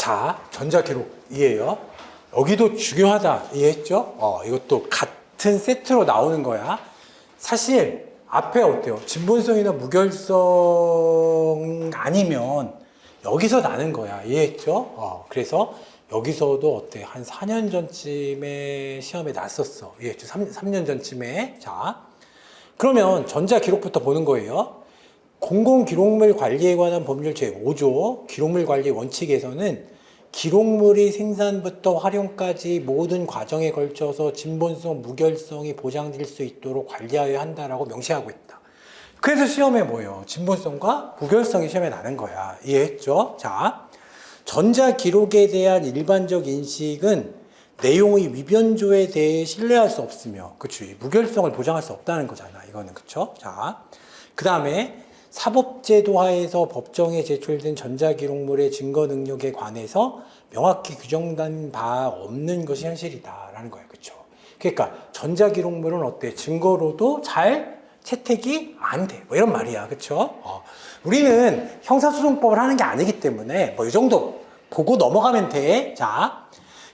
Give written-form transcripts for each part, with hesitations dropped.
자, 전자기록이에요. 여기도 중요하다. 이해했죠? 이것도 같은 세트로 나오는 거야. 사실 앞에 어때요? 진본성이나 무결성 아니면 여기서 나는 거야. 이해했죠? 그래서 여기서도 어때? 한 4년 전쯤에 시험에 났었어. 이해했죠? 3년 전쯤에. 자, 그러면 전자기록부터 보는 거예요. 공공기록물 관리에 관한 법률 제5조 기록물 관리 원칙에서는 기록물이 생산부터 활용까지 모든 과정에 걸쳐서 진본성, 무결성이 보장될 수 있도록 관리하여야 한다라고 명시하고 있다. 그래서 시험에 뭐예요? 진본성과 무결성이 시험에 나는 거야. 이해했죠? 자, 전자기록에 대한 일반적 인식은 내용의 위변조에 대해 신뢰할 수 없으며, 그치? 무결성을 보장할 수 없다는 거잖아. 이거는, 그쵸? 자, 그 다음에 사법제도 하에서 법정에 제출된 전자기록물의 증거 능력에 관해서 명확히 규정된 바 없는 것이 현실이다라는 거예요. 그렇죠? 그러니까 전자기록물은 어때? 증거로도 잘 채택이 안 돼. 뭐 이런 말이야. 그렇죠? 우리는 형사소송법을 하는 게 아니기 때문에 뭐 이 정도 보고 넘어가면 돼. 자,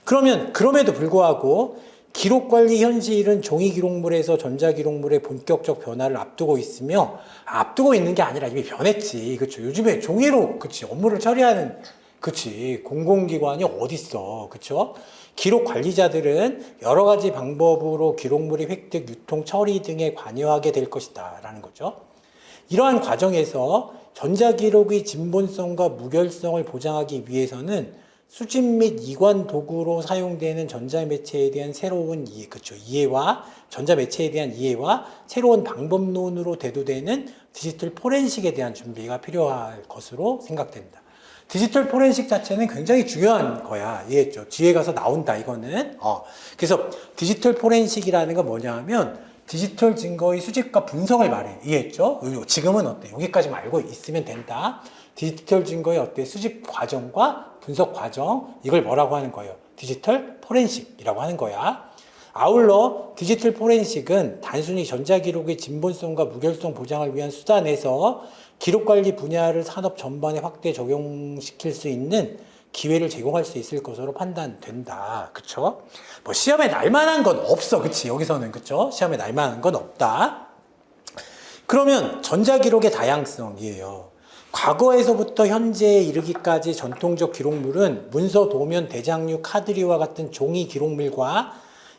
그러면 그럼에도 불구하고 기록관리 현실은 종이기록물에서 전자기록물의 본격적 변화를 앞두고 있으며, 앞두고 있는 게 아니라 이미 변했지. 그쵸? 요즘에 종이로, 그치? 업무를 처리하는, 그치? 공공기관이 어딨어. 그쵸? 기록관리자들은 여러 가지 방법으로 기록물의 획득, 유통, 처리 등에 관여하게 될 것이다. 라는 거죠. 이러한 과정에서 전자기록의 진본성과 무결성을 보장하기 위해서는 수집 및 이관 도구로 사용되는 전자매체에 대한 새로운 이해, 그렇죠. 이해와 전자매체에 대한 이해와 새로운 방법론으로 대두되는 디지털 포렌식에 대한 준비가 필요할 것으로 생각됩니다. 디지털 포렌식 자체는 굉장히 중요한 거야. 이해했죠? 뒤에 가서 나온다, 이거는. 그래서 디지털 포렌식이라는 건 뭐냐 하면 디지털 증거의 수집과 분석을 말해. 이해했죠? 지금은 어때? 여기까지만 알고 있으면 된다. 디지털 증거의 어때? 수집 과정과 분석 과정, 이걸 뭐라고 하는 거예요? 디지털 포렌식이라고 하는 거야. 아울러 디지털 포렌식은 단순히 전자기록의 진본성과 무결성 보장을 위한 수단에서 기록관리 분야를 산업 전반에 확대 적용시킬 수 있는 기회를 제공할 수 있을 것으로 판단된다. 그쵸? 뭐 시험에 날만한 건 없어. 그치? 여기서는. 그쵸? 시험에 날만한 건 없다. 그러면 전자기록의 다양성이에요. 과거에서부터 현재에 이르기까지 전통적 기록물은 문서, 도면, 대장류, 카드리와 같은 종이 기록물과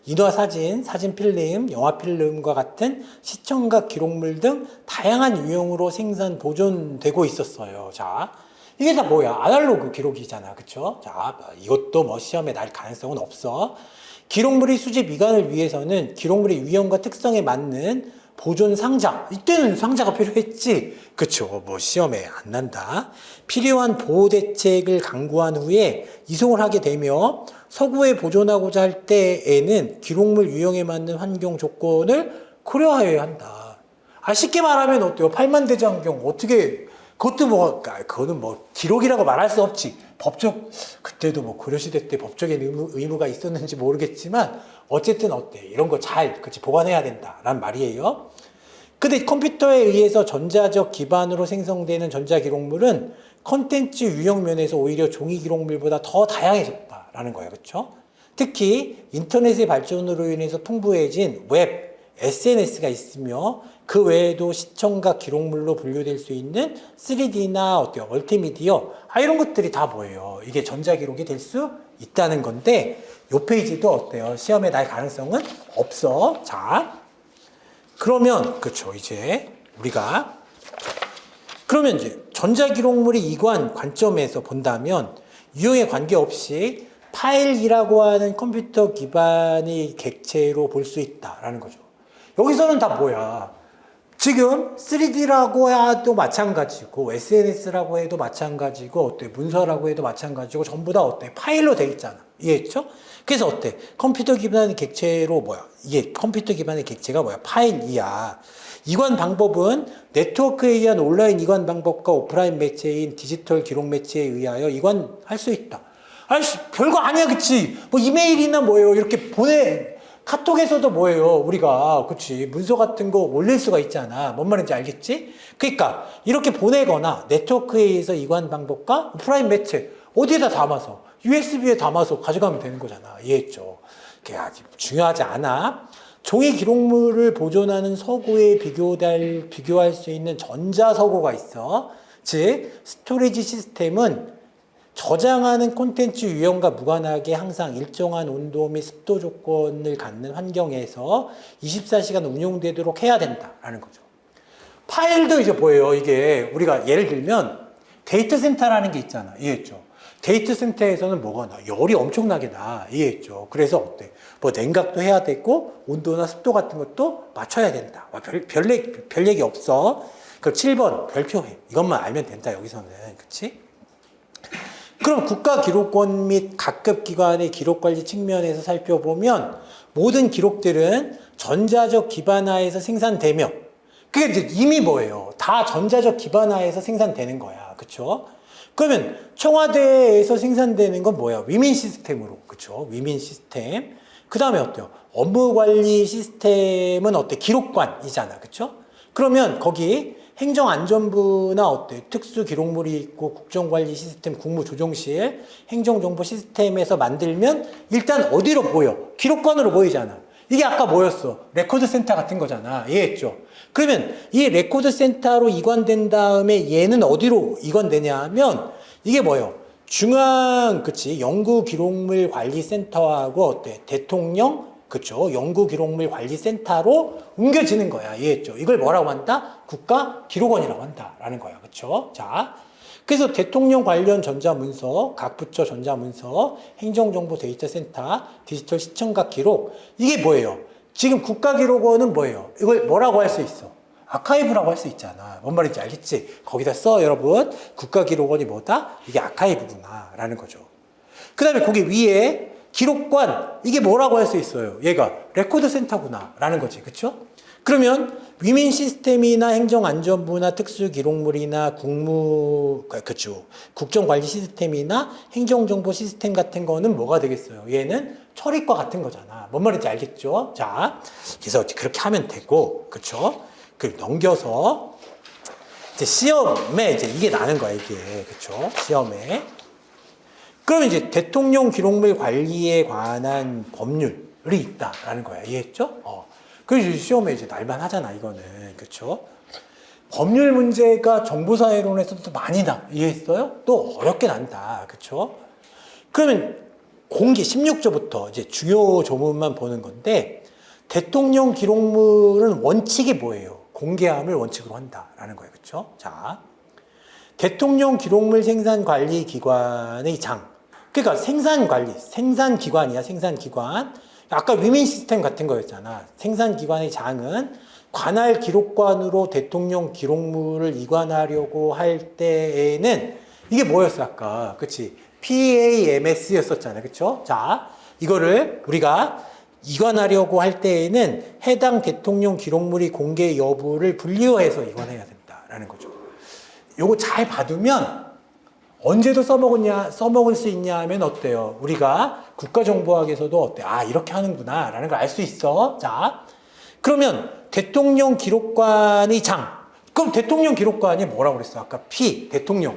인화사진, 사진필름, 영화필름과 같은 시청각 기록물 등 다양한 유형으로 생산, 보존되고 있었어요. 자, 이게 다 뭐야? 아날로그 기록이잖아. 그쵸? 자, 이것도 뭐 시험에 날 가능성은 없어. 기록물의 수집 이관을 위해서는 기록물의 유형과 특성에 맞는 보존 상자, 이때는 상자가 필요했지. 그쵸? 뭐 시험에 안 난다. 필요한 보호 대책을 강구한 후에 이송을 하게 되며 서구에 보존하고자 할 때에는 기록물 유형에 맞는 환경 조건을 고려하여야 한다. 쉽게 말하면 어때요? 팔만대장경 어떻게, 그거는 뭐 기록이라고 말할 수 없지. 법적, 그때도 뭐 고려시대 때 법적인 의무가 있었는지 모르겠지만 어쨌든 어때? 이런 거 잘, 그치, 보관해야 된다라는 말이에요. 근데 컴퓨터에 의해서 전자적 기반으로 생성되는 전자기록물은 컨텐츠 유형 면에서 오히려 종이 기록물보다 더 다양해졌다라는 거예요. 그렇죠? 특히 인터넷의 발전으로 인해서 풍부해진 웹, SNS가 있으며 그 외에도 시청각 기록물로 분류될 수 있는 3D나 어때요? 멀티미디어, 이런 것들이 다 뭐예요? 이게 전자기록이 될 수 있다는 건데 이 페이지도 어때요? 시험에 날 가능성은 없어. 자, 그러면 그렇죠. 그러면 이제 전자기록물의 이관 관점에서 본다면 유형에 관계없이 파일이라고 하는 컴퓨터 기반의 객체로 볼 수 있다라는 거죠. 여기서는 다 뭐야? 지금 3D라고 해도 마찬가지고 SNS라고 해도 마찬가지고 어때? 문서라고 해도 마찬가지고 전부 다 어때? 파일로 돼 있잖아. 이해했죠? 그래서 어때? 컴퓨터 기반의 객체로 이게 컴퓨터 기반의 객체가 뭐야? 파일이야. 이관 방법은 네트워크에 의한 온라인 이관 방법과 오프라인 매체인 디지털 기록 매체에 의하여 이관할 수 있다. 별거 아니야, 그치? 뭐 이메일이나 뭐예요? 이렇게 카톡에서도 뭐예요? 우리가, 그치? 문서 같은 거 올릴 수가 있잖아. 뭔 말인지 알겠지? 그러니까, 이렇게 보내거나 네트워크에 의해서 이관 방법과 오프라인 매체, 어디에다 담아서 USB에 담아서 가져가면 되는 거잖아. 이해했죠? 그게 아직 중요하지 않아. 종이 기록물을 보존하는 서구에 비교할 수 있는 전자서구가 있어. 즉 스토리지 시스템은 저장하는 콘텐츠 유형과 무관하게 항상 일정한 온도 및 습도 조건을 갖는 환경에서 24시간 운용되도록 해야 된다라는 거죠. 파일도 이제 뭐예요? 이게 우리가 예를 들면 데이터 센터라는 게 있잖아. 이해했죠? 데이터 센터에서는 뭐가 나? 열이 엄청나게 나. 이해했죠? 그래서 어때? 뭐 냉각도 해야 되고 온도나 습도 같은 것도 맞춰야 된다. 별 얘기 없어. 그럼 7번 별표해. 이것만 알면 된다. 여기서는. 그치? 그럼 국가기록원 및 각급 기관의 기록관리 측면에서 살펴보면 모든 기록들은 전자적 기반하에서 생산되며 그게 이제 이미 뭐예요? 다 전자적 기반하에서 생산되는 거야. 그쵸? 그러면 청와대에서 생산되는 건 뭐야? 위민 시스템으로. 그쵸? 위민 시스템. 그 다음에 어때요? 업무관리 시스템은 어때? 기록관이잖아. 그쵸? 그러면 거기 행정안전부나 어때? 특수기록물이 있고 국정관리 시스템, 국무조정실, 행정정보 시스템에서 만들면 일단 어디로 보여? 기록관으로 보이잖아. 이게 아까 뭐였어? 레코드센터 같은 거잖아. 이해했죠? 그러면 이 레코드센터로 이관된 다음에 얘는 어디로 이관되냐 하면 이게 뭐예요? 중앙, 그치? 연구기록물관리센터하고 어때? 대통령, 그쵸? 연구기록물관리센터로 옮겨지는 거야. 이해했죠? 이걸 뭐라고 한다? 국가기록원이라고 한다라는 거야. 그쵸? 자, 그래서 대통령 관련 전자문서, 각 부처 전자문서, 행정정보 데이터센터, 디지털 시청각 기록 이게 뭐예요? 지금 국가기록원은 뭐예요? 이걸 뭐라고 할 수 있어? 아카이브라고 할 수 있잖아. 뭔 말인지 알겠지? 거기다 써 여러분. 국가기록원이 뭐다? 이게 아카이브구나 라는 거죠. 그 다음에 거기 위에 기록관 이게 뭐라고 할 수 있어요? 얘가 레코드센터구나 라는 거지. 그쵸? 그러면 위민 시스템이나 행정안전부나 특수기록물이나 국정관리 시스템이나 행정정보 시스템 같은 거는 뭐가 되겠어요? 얘는 처리과 같은 거잖아. 뭔 말인지 알겠죠? 자, 그래서 그렇게 하면 되고, 그쵸? 그 넘겨서 이제 시험에 이제 이게 나는 거야, 이게. 그쵸? 시험에. 그럼 이제 대통령 기록물 관리에 관한 법률이 있다라는 거야. 이해했죠? 그래서 시험에 이제 날만 하잖아, 이거는. 그쵸? 법률 문제가 정보사회론에서도 많이 나. 이해했어요? 또 어렵게 난다. 그쵸? 그러면 공개 16조부터 이제 주요 조문만 보는 건데, 대통령 기록물은 원칙이 뭐예요? 공개함을 원칙으로 한다라는 거예요. 그쵸? 자. 대통령 기록물 생산관리 기관의 장. 그러니까 생산기관이야, 생산기관. 아까 위민 시스템 같은 거였잖아. 생산기관의 장은 관할 기록관으로 대통령 기록물을 이관하려고 할 때에는 이게 뭐였어, 아까? 그치? PAMS였었잖아. 그쵸? 자, 이거를 우리가 이관하려고 할 때에는 해당 대통령 기록물이 공개 여부를 분류해서 이관해야 된다라는 거죠. 요거 잘 봐두면 언제도 써먹을 수 있냐 하면 어때요? 우리가 국가정보학에서도 어때? 아, 이렇게 하는구나 라는 걸 알 수 있어. 자, 그러면 대통령 기록관의 장. 그럼 대통령 기록관이 뭐라고 그랬어? 아까 P, 대통령,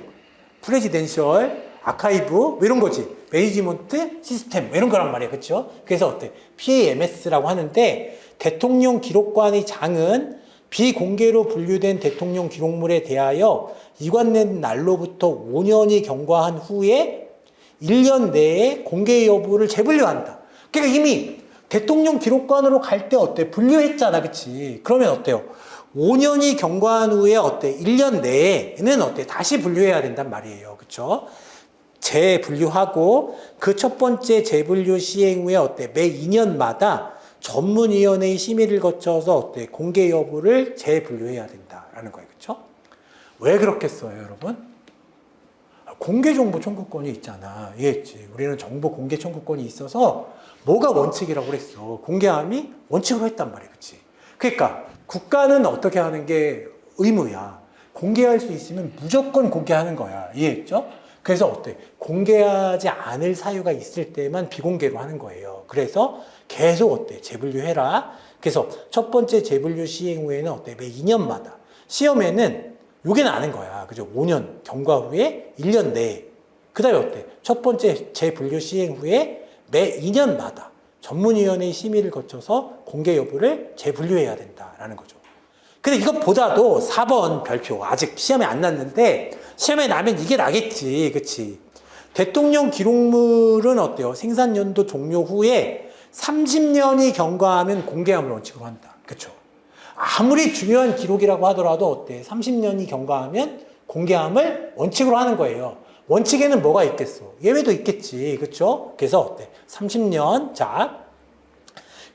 프레지덴셜, 아카이브, 뭐 이런 거지. 매니지먼트 시스템, 뭐 이런 거란 말이야. 그쵸? 그래서 어때? PAMS라고 하는데 대통령 기록관의 장은 비공개로 분류된 대통령 기록물에 대하여 이관된 날로부터 5년이 경과한 후에 1년 내에 공개 여부를 재분류한다. 그러니까 이미 대통령 기록관으로 갈 때 어때? 분류했잖아. 그치? 그러면 어때요? 5년이 경과한 후에 어때? 1년 내에는 어때? 다시 분류해야 된단 말이에요. 그쵸? 재분류하고 그 첫 번째 재분류 시행 후에 어때? 매 2년마다 전문위원회의 심의를 거쳐서 어때? 공개 여부를 재분류해야 된다라는 거예요. 그쵸? 왜 그렇겠어요, 여러분? 공개정보 청구권이 있잖아. 이해했지? 우리는 정보 공개 청구권이 있어서 뭐가 원칙이라고 그랬어? 공개함이 원칙으로 했단 말이야. 그치? 그러니까 국가는 어떻게 하는 게 의무야. 공개할 수 있으면 무조건 공개하는 거야. 이해했죠? 그래서 어때? 공개하지 않을 사유가 있을 때만 비공개로 하는 거예요. 그래서 계속 어때? 재분류해라. 그래서 첫 번째 재분류 시행 후에는 어때? 매 2년마다. 시험에는 요게 나는 거야. 그죠? 5년 경과 후에 1년 내에 그 다음에 어때? 첫 번째 재분류 시행 후에 매 2년마다 전문위원회의 심의를 거쳐서 공개 여부를 재분류해야 된다라는 거죠. 근데 이것보다도 4번 별표 아직 시험에 안 났는데 시험에 나면 이게 나겠지. 그치? 대통령 기록물은 어때요? 생산연도 종료 후에 30년이 경과하면 공개함을 원칙으로 한다. 그쵸? 아무리 중요한 기록이라고 하더라도 어때? 30년이 경과하면 공개함을 원칙으로 하는 거예요. 원칙에는 뭐가 있겠어? 예외도 있겠지. 그쵸? 그래서 어때? 30년. 자.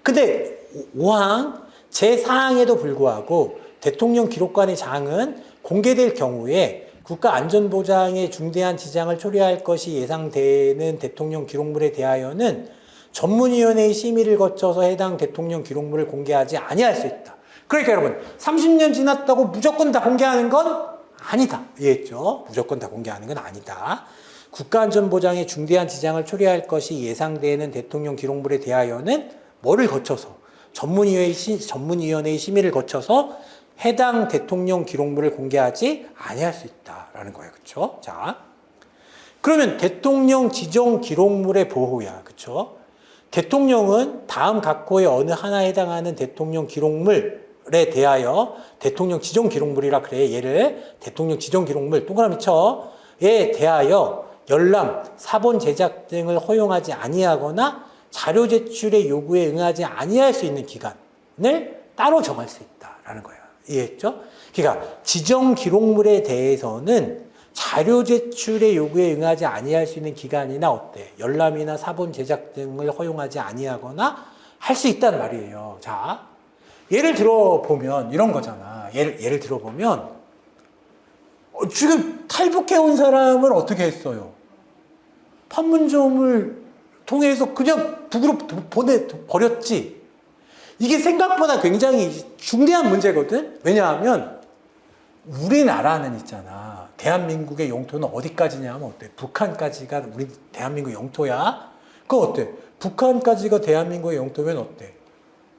근데 5항 제4항에도 불구하고 대통령 기록관의 장은 공개될 경우에 국가안전보장에 중대한 지장을 초래할 것이 예상되는 대통령 기록물에 대하여는 전문위원회의 심의를 거쳐서 해당 대통령 기록물을 공개하지 아니할 수 있다. 그러니까 여러분 30년 지났다고 무조건 다 공개하는 건 아니다. 이해했죠? 무조건 다 공개하는 건 아니다. 국가안전보장에 중대한 지장을 초래할 것이 예상되는 대통령 기록물에 대하여는 뭐를 거쳐서 전문위원회의 심의를 거쳐서 해당 대통령 기록물을 공개하지 아니할 수 있다라는 거예요. 그렇죠? 자, 그러면 대통령 지정 기록물의 보호야. 그렇죠? 대통령은 다음 각 호의 어느 하나에 해당하는 대통령 기록물에 대하여 대통령 지정 기록물이라 그래. 얘를 대통령 지정 기록물 동그라미 쳐에 대하여 열람, 사본 제작 등을 허용하지 아니하거나 자료 제출의 요구에 응하지 아니할 수 있는 기간을 따로 정할 수 있다라는 거예요. 이해했죠? 그러니까 지정 기록물에 대해서는 자료 제출의 요구에 응하지 아니할 수 있는 기간이나 어때? 열람이나 사본 제작 등을 허용하지 아니하거나 할 수 있다는 말이에요. 자, 예를 들어보면 이런 거잖아. 예를 들어보면 지금 탈북해온 사람을 어떻게 했어요? 판문점을 통해서 그냥 북으로 버렸지. 이게 생각보다 굉장히 중대한 문제거든. 왜냐하면 우리나라는 있잖아. 대한민국의 영토는 어디까지냐면 어때? 북한까지가 우리 대한민국 영토야. 그거 어때? 북한까지가 대한민국의 영토면 어때?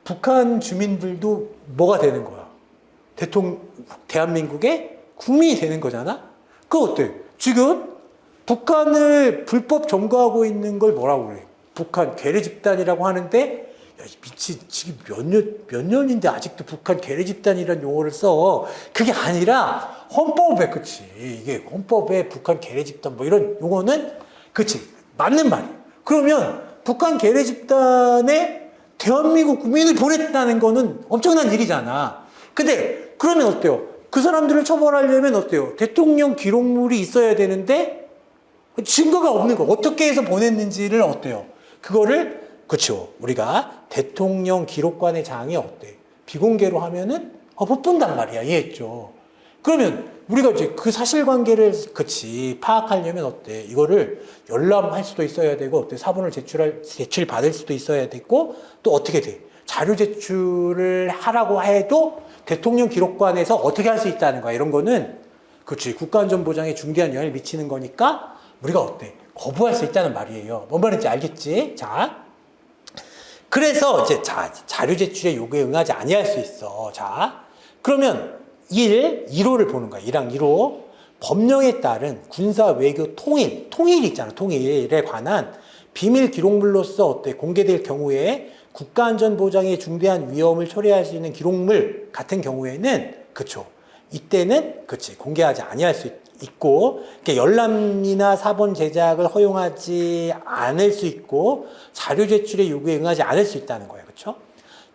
북한 주민들도 뭐가 되는 거야? 대한민국의 국민이 되는 거잖아. 그거 어때? 지금 북한을 불법 점거하고 있는 걸 뭐라고 그래? 북한 괴뢰 집단이라고 하는데 야, 미친, 지금 몇 년인데 아직도 북한 괴뢰 집단이라는 용어를 써. 그게 아니라 헌법에, 그치. 이게 헌법에 북한 괴뢰 집단 뭐 이런 용어는, 그치. 맞는 말이야. 그러면 북한 괴뢰 집단에 대한민국 국민을 보냈다는 거는 엄청난 일이잖아. 근데 그러면 어때요? 그 사람들을 처벌하려면 어때요? 대통령 기록물이 있어야 되는데 증거가 없는 거. 어떻게 해서 보냈는지를 어때요? 그거를 그렇죠. 우리가 대통령 기록관의 장이 어때? 비공개로 하면은 못 본단 말이야. 이해했죠? 그러면 우리가 이제 그 사실관계를 그치 파악하려면 어때? 이거를 열람할 수도 있어야 되고 어때? 사본을 제출 받을 수도 있어야 되고 또 어떻게 돼? 자료 제출을 하라고 해도 대통령 기록관에서 어떻게 할 수 있다는 거야. 이런 거는 그치 국가안전보장에 중대한 영향을 미치는 거니까 우리가 어때? 거부할 수 있다는 말이에요. 뭔 말인지 알겠지? 자. 그래서 이제 자료 제출의 요구에 응하지 아니할 수 있어. 자, 그러면 1호를 보는 거야. 1항 1호. 법령에 따른 군사 외교 통일 있잖아. 통일에 관한 비밀 기록물로서 어때? 공개될 경우에 국가안전보장에 중대한 위험을 초래할 수 있는 기록물 같은 경우에는 그쵸. 이때는 그치 공개하지 아니할 수 있고 그러니까 열람이나 사본 제작을 허용하지 않을 수 있고 자료 제출의 요구에 응하지 않을 수 있다는 거예요. 그렇죠?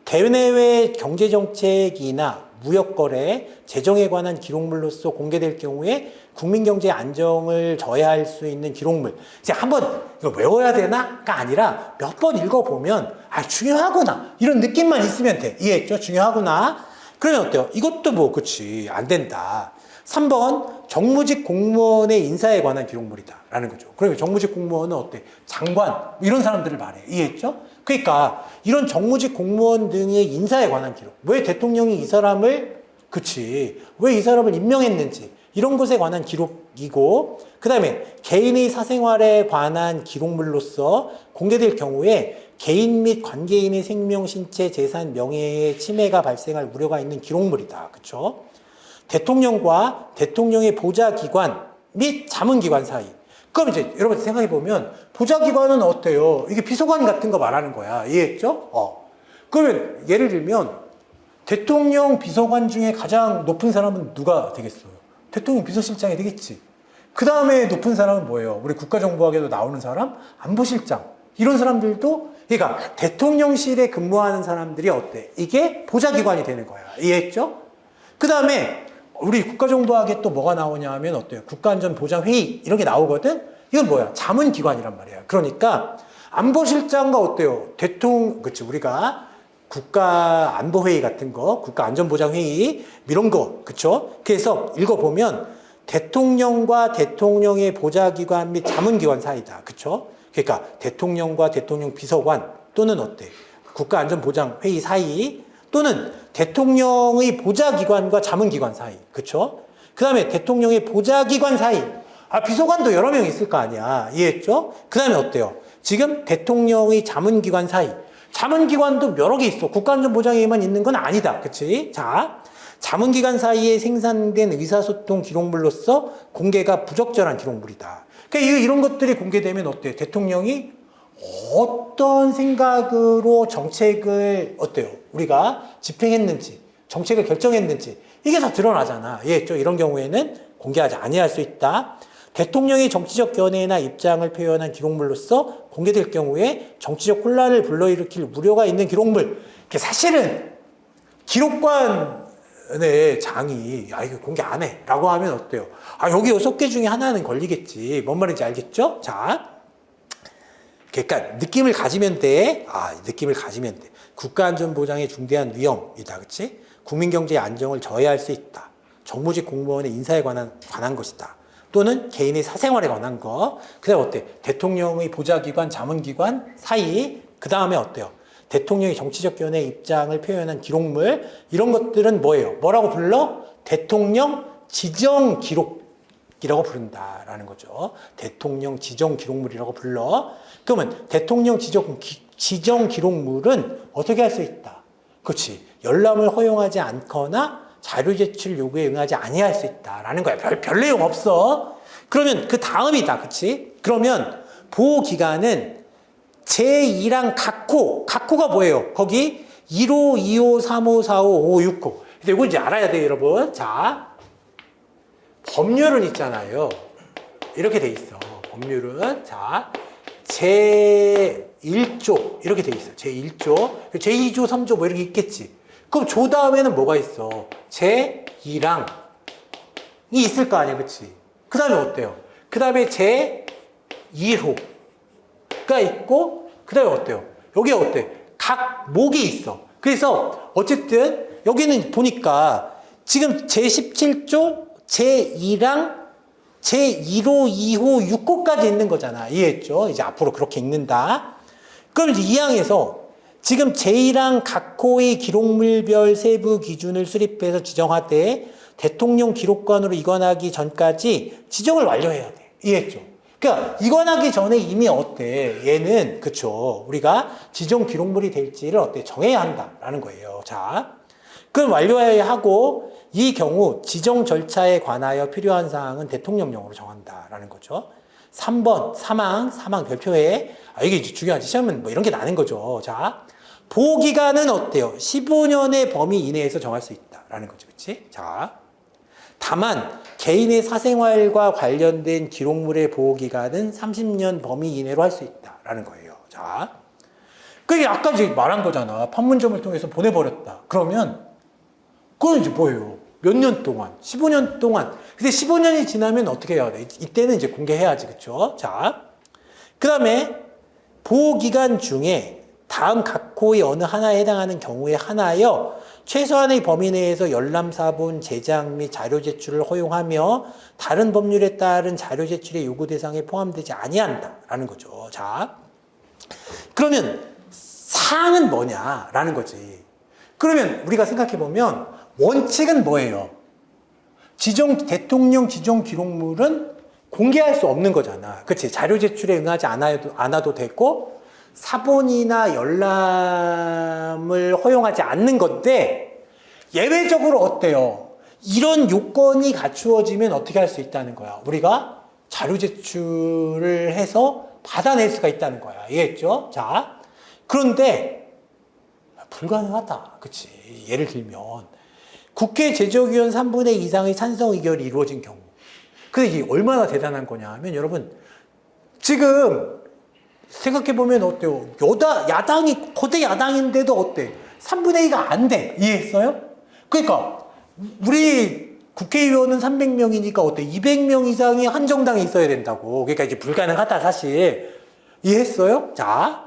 대내외 경제정책이나 무역거래, 재정에 관한 기록물로서 공개될 경우에 국민경제 안정을 저해할 수 있는 기록물. 이제 한번 이거 외워야 되나가 아니라 몇 번 읽어보면 중요하구나 이런 느낌만 있으면 돼. 이해했죠? 중요하구나. 그러면 어때요? 이것도 뭐 그치 안 된다. 3번 정무직 공무원의 인사에 관한 기록물이다 라는 거죠. 그러면 정무직 공무원은 어때? 장관 이런 사람들을 말해. 이해했죠? 그러니까 이런 정무직 공무원 등의 인사에 관한 기록. 왜 대통령이 이 사람을 그치 왜 이 사람을 임명했는지 이런 것에 관한 기록이고 그 다음에 개인의 사생활에 관한 기록물로서 공개될 경우에 개인 및 관계인의 생명, 신체, 재산, 명예의 침해가 발생할 우려가 있는 기록물이다. 그렇죠? 대통령과 대통령의 보좌기관 및 자문기관 사이 그럼 이제 여러분 생각해 보면 보좌기관은 어때요? 이게 비서관 같은 거 말하는 거야. 이해했죠? 그러면 예를 들면 대통령 비서관 중에 가장 높은 사람은 누가 되겠어요? 대통령 비서실장이 되겠지. 그 다음에 높은 사람은 뭐예요? 우리 국가정보학에도 나오는 사람? 안보실장. 이런 사람들도, 그러니까 대통령실에 근무하는 사람들이 어때? 이게 보좌기관이 되는 거야. 이해했죠? 그 다음에 우리 국가정보학에 또 뭐가 나오냐 하면 어때요? 국가안전보장회의 이런 게 나오거든? 이건 뭐야? 자문기관이란 말이야. 그러니까 안보실장과 어때요? 그치, 우리가 국가안보회의 같은 거, 국가안전보장회의 이런 거, 그쵸? 그래서 읽어보면 대통령과 대통령의 보좌기관 및 자문기관 사이다. 그쵸? 그러니까 대통령과 대통령 비서관 또는 어때? 국가안전보장회의 사이 또는 대통령의 보좌기관과 자문기관 사이. 그쵸? 그 다음에 대통령의 보좌기관 사이. 비서관도 여러 명 있을 거 아니야. 이해했죠? 그 다음에 어때요? 지금 대통령의 자문기관 사이. 자문기관도 여러 개 있어. 국가안전보장회의만 있는 건 아니다. 그치? 자, 자문기관 사이에 생산된 의사소통 기록물로서 공개가 부적절한 기록물이다. 그러니까 이런 것들이 공개되면 어때요? 대통령이 어떤 생각으로 정책을 어때요? 우리가 집행했는지, 정책을 결정했는지 이게 다 드러나잖아. 이해했죠? 이런 경우에는 공개하지 아니할 수 있다. 대통령의 정치적 견해나 입장을 표현한 기록물로서 공개될 경우에 정치적 혼란을 불러일으킬 우려가 있는 기록물. 사실은 기록관의 장이 이거 공개 안 해 라고 하면 어때요? 여기 6개 중에 하나는 걸리겠지. 뭔 말인지 알겠죠? 자, 그러니까 느낌을 가지면 돼. 느낌을 가지면 돼. 국가안전보장의 중대한 위험이다. 그치? 국민경제의 안정을 저해할 수 있다. 정무직 공무원의 인사에 관한 것이다. 또는 개인의 사생활에 관한 거. 그 다음에 어때? 대통령의 보좌기관, 자문기관 사이. 그 다음에 어때요? 대통령의 정치적 견해 입장을 표현한 기록물. 이런 것들은 뭐예요? 뭐라고 불러? 대통령 지정 기록이라고 부른다라는 거죠. 대통령 지정 기록물이라고 불러. 그러면 대통령 지정 기록물은 어떻게 할 수 있다? 그렇지. 열람을 허용하지 않거나 자료 제출 요구에 응하지 아니할 수 있다라는 거야. 별 내용 없어. 그러면 그 다음이다. 그치? 그러면 보호 기간은 제2랑 각호가 뭐예요? 거기 1호, 2호, 3호, 4호, 5호, 6호. 근데 이거 이제 알아야 돼요, 여러분. 자, 법률은 있잖아요. 이렇게 돼 있어. 법률은. 자, 제1조. 이렇게 돼 있어. 제1조. 제2조, 3조 뭐 이렇게 있겠지. 그럼 조 다음에는 뭐가 있어? 제2랑이 있을 거 아니야, 그치? 그 다음에 어때요? 그 다음에 제2호가 있고, 그 다음에 어때요? 여기 어때? 각 목이 있어. 그래서 어쨌든 여기는 보니까 지금 제17조, 제2랑, 제1호, 2호, 6호까지 있는 거잖아. 이해했죠? 이제 앞으로 그렇게 읽는다. 그럼 이제 2항에서 지금 제1항 각 호의 기록물별 세부 기준을 수립해서 지정하되 대통령 기록관으로 이관하기 전까지 지정을 완료해야 돼. 이해했죠? 그러니까 이관하기 전에 이미 어때? 얘는 그쵸? 우리가 지정 기록물이 될지를 어때? 정해야 한다라는 거예요. 자, 그럼 완료해야 하고 이 경우 지정 절차에 관하여 필요한 사항은 대통령령으로 정한다라는 거죠. 3번 사망 별표에 이게 이제 중요하지. 시험은 뭐 이런 게 나는 거죠. 자, 보호기간은 어때요? 15년의 범위 이내에서 정할 수 있다라는 거죠. 그치? 자, 다만 개인의 사생활과 관련된 기록물의 보호기간은 30년 범위 이내로 할 수 있다라는 거예요. 자, 그게 아까 이제 말한 거잖아. 판문점을 통해서 보내버렸다. 그러면 그건 이제 뭐예요? 몇 년 동안? 15년 동안. 근데 15년이 지나면 어떻게 해야 돼? 이때는 이제 공개해야지. 그쵸? 자, 그 다음에 보호기간 중에 다음 각 호의 어느 하나에 해당하는 경우에 하나여 최소한의 범위 내에서 열람사본 제작 및 자료 제출을 허용하며 다른 법률에 따른 자료 제출의 요구 대상에 포함되지 아니한다라는 거죠. 자, 그러면 사항은 뭐냐라는 거지. 그러면 우리가 생각해 보면 원칙은 뭐예요? 대통령 지정 기록물은 공개할 수 없는 거잖아. 그치? 자료 제출에 응하지 않아도 되고 사본이나 열람을 허용하지 않는 건데 예외적으로 어때요? 이런 요건이 갖추어지면 어떻게 할 수 있다는 거야? 우리가 자료 제출을 해서 받아낼 수가 있다는 거야. 이해했죠? 자, 그런데 불가능하다. 그치? 예를 들면 국회 제적위원 3분의 2 이상의 찬성 의결이 이루어진 경우. 근데 이게 얼마나 대단한 거냐 하면 여러분 지금 생각해보면 어때요? 야당이 거대 야당인데도 어때? 3분의 2가 안 돼. 이해했어요? 그러니까 우리 국회의원은 300명이니까 어때? 200명 이상이 한 정당에 있어야 된다고. 그러니까 이제 불가능하다 사실. 이해했어요? 자,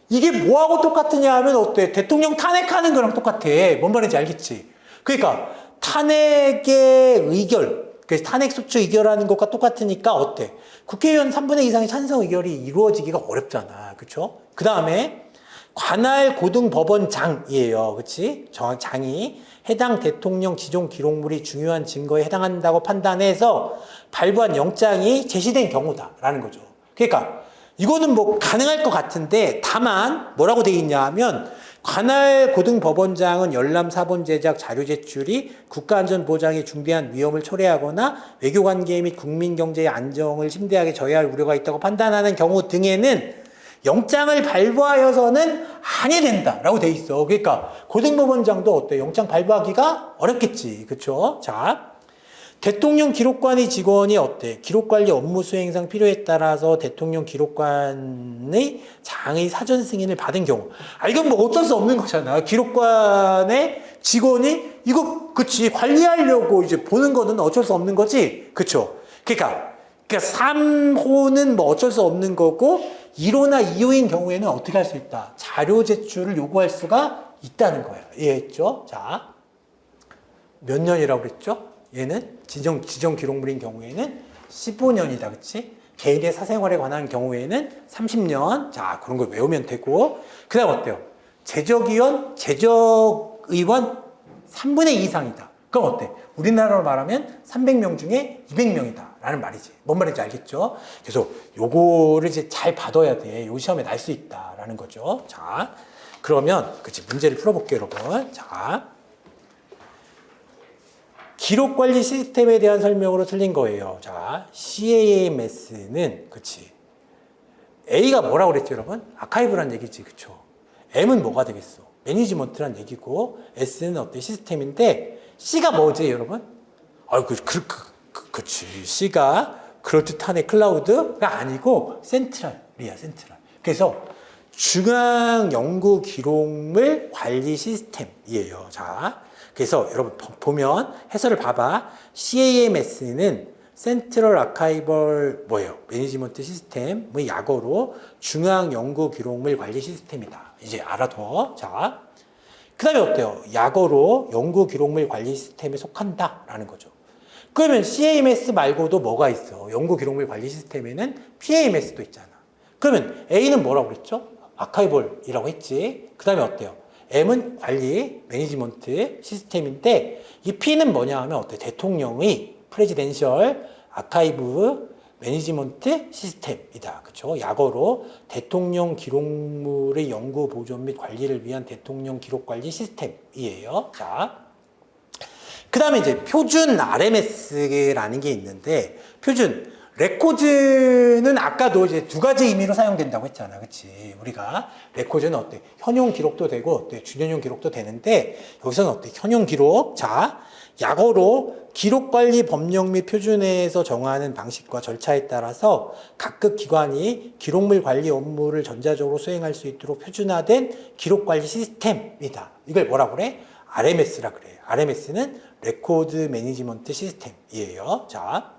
이게 뭐하고 똑같으냐 하면 어때? 대통령 탄핵하는 거랑 똑같아. 뭔 말인지 알겠지? 그러니까 탄핵의 의결, 그래서 탄핵소추 의결하는 것과 똑같으니까 어때? 국회의원 3분의 2 이상의 찬성 의결이 이루어지기가 어렵잖아. 그쵸? 그 다음에 관할 고등법원장이에요. 그치? 장이 해당 대통령 지종 기록물이 중요한 증거에 해당한다고 판단해서 발부한 영장이 제시된 경우다라는 거죠. 그러니까 이거는 뭐 가능할 것 같은데 다만 뭐라고 돼 있냐 하면 관할 고등법원장은 열람 사본 제작 자료 제출이 국가안전보장에 중대한 위험을 초래하거나 외교관계 및 국민경제의 안정을 심대하게 저해할 우려가 있다고 판단하는 경우 등에는 영장을 발부하여서는 아니 된다라고 돼 있어. 그러니까 고등법원장도 어때? 영장 발부하기가 어렵겠지. 그쵸? 자, 대통령 기록관의 직원이 어때? 기록관리 업무 수행상 필요에 따라서 대통령 기록관의 장의 사전 승인을 받은 경우. 이건 뭐 어쩔 수 없는 거잖아. 기록관의 직원이 이거 그치 관리하려고 이제 보는 거는 어쩔 수 없는 거지. 그쵸? 그러니까 3호는 뭐 어쩔 수 없는 거고 1호나 2호인 경우에는 어떻게 할 수 있다? 자료 제출을 요구할 수가 있다는 거야. 이해했죠? 자, 몇 년이라고 그랬죠? 얘는 지정 기록물인 경우에는 15년이다. 그치? 개인의 사생활에 관한 경우에는 30년. 자, 그런 걸 외우면 되고. 그 다음 어때요? 제적의원 3분의 2 이상이다. 그럼 어때? 우리나라로 말하면 300명 중에 200명이다. 라는 말이지. 뭔 말인지 알겠죠? 그래서 요거를 이제 잘 받아야 돼. 요 시험에 날 수 있다. 라는 거죠. 자, 그러면, 그치. 문제를 풀어볼게요, 여러분. 자. 기록관리 시스템에 대한 설명으로 틀린 거예요. 자, CAMS는, 그치. A가 뭐라고 그랬죠, 여러분? 아카이브란 얘기지, 그쵸? M은 뭐가 되겠어? 매니지먼트란 얘기고, S는 어때? 시스템인데, C가 뭐지, 여러분? 그치. C가 그럴듯하네, 클라우드가 아니고, 센트럴이야, 센트럴. 그래서, 중앙 연구 기록물 관리 시스템이에요. 자. 그래서 여러분 보면 해설을 봐봐. CAMS는 센트럴 아카이벌 뭐예요? 매니지먼트 시스템의 약어로 중앙 연구 기록물 관리 시스템이다. 이제 알아둬. 자, 그 다음에 어때요? 약어로 연구 기록물 관리 시스템에 속한다라는 거죠. 그러면 CAMS 말고도 뭐가 있어? 연구 기록물 관리 시스템에는 PAMS도 있잖아. 그러면 A는 뭐라고 그랬죠? 아카이벌이라고 했지. 그 다음에 어때요? M은 관리, 매니지먼트 시스템인데 이 P는 뭐냐 하면 어때? 대통령의 프레지덴셜 아카이브 매니지먼트 시스템이다. 그쵸? 약어로 대통령 기록물의 연구, 보존 및 관리를 위한 대통령 기록 관리 시스템이에요. 자. 그 다음에 이제 표준 RMS라는 게 있는데 표준 레코드는 아까도 이제 두 가지 의미로 사용된다고 했잖아. 그치? 우리가 레코드는 어때? 현용 기록도 되고, 어때? 준현용 기록도 되는데, 여기서는 어때? 현용 기록. 자, 약어로 기록관리 법령 및 표준에서 정하는 방식과 절차에 따라서 각급 기관이 기록물 관리 업무를 전자적으로 수행할 수 있도록 표준화된 기록관리 시스템이다. 이걸 뭐라고 그래? RMS라 그래. RMS는 레코드 매니지먼트 시스템이에요. 자.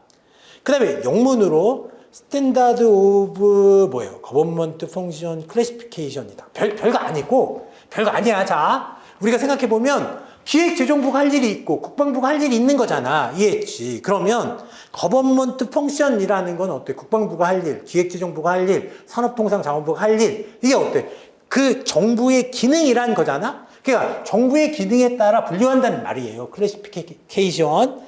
그 다음에 영문으로 스탠다드 오브 뭐예요? 거버먼트 펑션 클래시피케이션이다. 별거 아니고 별거 아니야. 자, 우리가 생각해 보면 기획재정부가 할 일이 있고 국방부가 할 일이 있는 거잖아. 이해했지? 그러면 거버먼트 펑션이라는 건 어때? 국방부가 할 일, 기획재정부가 할 일, 산업통상자원부가 할 일. 이게 어때? 그 정부의 기능이란 거잖아. 그러니까 정부의 기능에 따라 분류한다는 말이에요. 클래시피케이션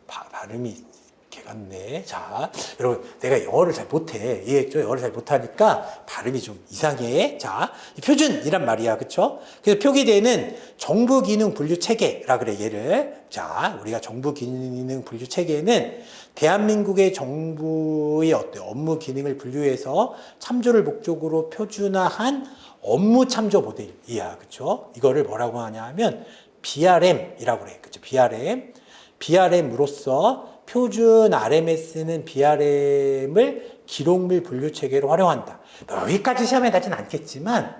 발음이 개 같네. 자, 여러분, 내가 영어를 잘 못해. 이해했죠? 영어를 잘 못하니까 발음이 좀 이상해. 자, 표준이란 말이야. 그쵸? 그래서 표기되는 정부 기능 분류 체계라 그래, 얘를. 자, 우리가 정부 기능 분류 체계는 대한민국의 정부의 업무 기능을 분류해서 참조를 목적으로 표준화한 업무 참조 모델이야. 그쵸? 이거를 뭐라고 하냐면 BRM이라고 그래. 그쵸? BRM. BRM으로서 표준 RMS는 BRM을 기록물 분류 체계로 활용한다. 여기까지 시험에 나진 않겠지만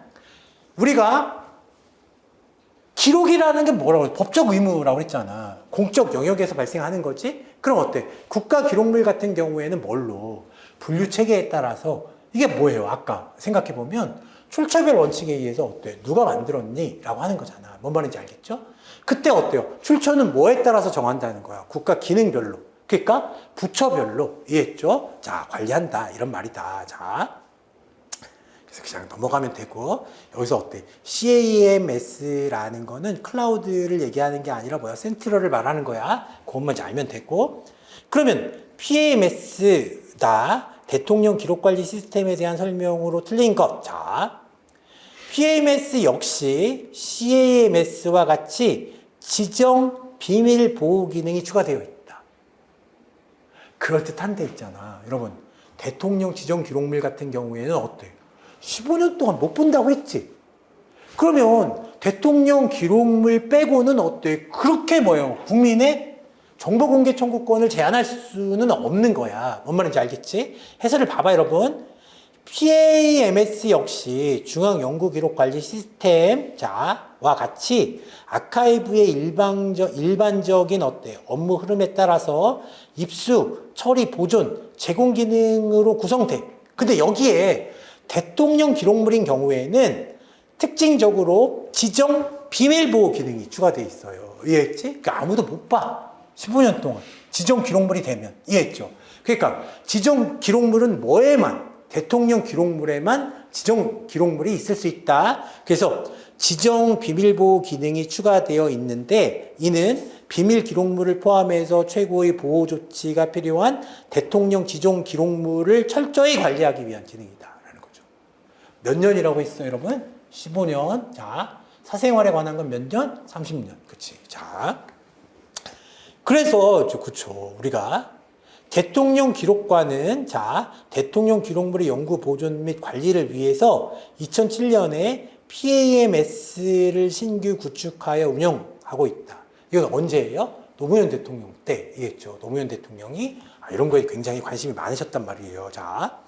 우리가 기록이라는 게 뭐라고 해? 법적 의무라고 했잖아. 공적 영역에서 발생하는 거지? 그럼 어때? 국가 기록물 같은 경우에는 뭘로? 분류 체계에 따라서 이게 뭐예요? 아까 생각해 보면 출처별 원칙에 의해서 어때? 누가 만들었니? 라고 하는 거잖아. 뭔 말인지 알겠죠? 그때 어때요? 출처는 뭐에 따라서 정한다는 거야? 국가 기능별로. 그러니까 부처별로. 이해했죠? 자, 관리한다. 이런 말이다. 자. 그래서 그냥 넘어가면 되고, 여기서 어때? CAMS라는 거는 클라우드를 얘기하는 게 아니라 뭐야? 센트럴을 말하는 거야. 그것만 이제 알면 되고. 그러면 PAMS다. 대통령 기록관리 시스템에 대한 설명으로 틀린 것. 자, PAMS 역시 CAMS와 같이 지정 비밀 보호 기능이 추가되어 있다. 그럴듯한 데 있잖아. 여러분, 대통령 지정 기록물 같은 경우에는 어때? 15년 동안 못 본다고 했지. 그러면 대통령 기록물 빼고는 어때? 그렇게 뭐예요? 국민의 정보공개 청구권을 제한할 수는 없는 거야. 뭔 말인지 알겠지? 해설을 봐봐, 여러분. PAMS 역시 중앙연구기록관리 시스템 자와 같이 아카이브의 일반적인 어때? 업무 흐름에 따라서 입수, 처리, 보존, 제공 기능으로 구성돼. 근데 여기에 대통령 기록물인 경우에는 특징적으로 지정 비밀보호 기능이 추가되어 있어요. 이해했지? 그러니까 아무도 못 봐. 15년 동안. 지정 기록물이 되면. 이해했죠? 그러니까 지정 기록물은 뭐에만, 대통령 기록물에만 지정 기록물이 있을 수 있다. 그래서 지정 비밀보호 기능이 추가되어 있는데 이는 비밀 기록물을 포함해서 최고의 보호 조치가 필요한 대통령 지정 기록물을 철저히 관리하기 위한 기능이다라는 거죠. 몇 년이라고 했어요, 여러분? 15년. 자, 사생활에 관한 건 몇 년? 30년. 그치. 자. 그래서, 그쵸. 우리가 대통령 기록관은, 자, 대통령 기록물의 연구, 보존 및 관리를 위해서 2007년에 PAMS를 신규 구축하여 운영하고 있다. 이건 언제예요? 노무현 대통령 때, 이겠죠. 노무현 대통령이 이런 거에 굉장히 관심이 많으셨단 말이에요. 자,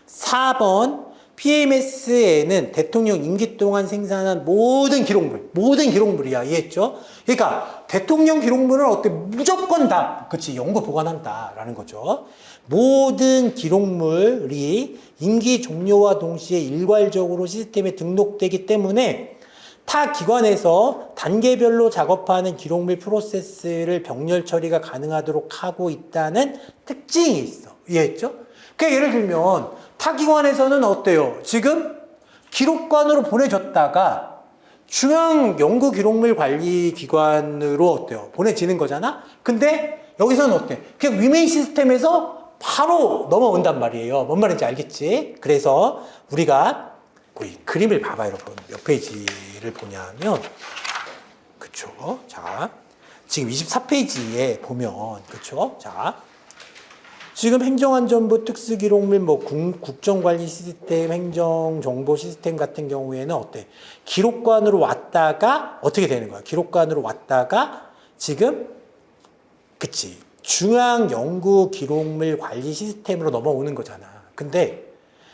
4번. PAMS에는 대통령 임기 동안 생산한 모든 기록물이야. 이해했죠? 그러니까 대통령 기록물은 어때? 무조건 다, 그치, 연구 보관한다라는 거죠. 모든 기록물이 임기 종료와 동시에 일괄적으로 시스템에 등록되기 때문에 타 기관에서 단계별로 작업하는 기록물 프로세스를 병렬 처리가 가능하도록 하고 있다는 특징이 있어. 이해했죠? 그러니까 예를 들면 타 기관에서는 어때요? 지금 기록관으로 보내줬다가 중앙연구기록물관리기관으로 어때요? 보내지는 거잖아? 근데 여기서는 어때? 그냥 위메이 시스템에서 바로 넘어온단 말이에요. 뭔 말인지 알겠지? 그래서 우리가 이 그림을 봐봐, 여러분. 몇 페이지를 보냐면, 그쵸? 자, 지금 24페이지에 보면, 그쵸? 자, 지금 행정안전부 특수기록물, 국정관리 시스템, 행정정보 시스템 같은 경우에는 어때? 기록관으로 왔다가 어떻게 되는 거야? 기록관으로 왔다가 지금, 그치, 중앙연구기록물 관리 시스템으로 넘어오는 거잖아. 근데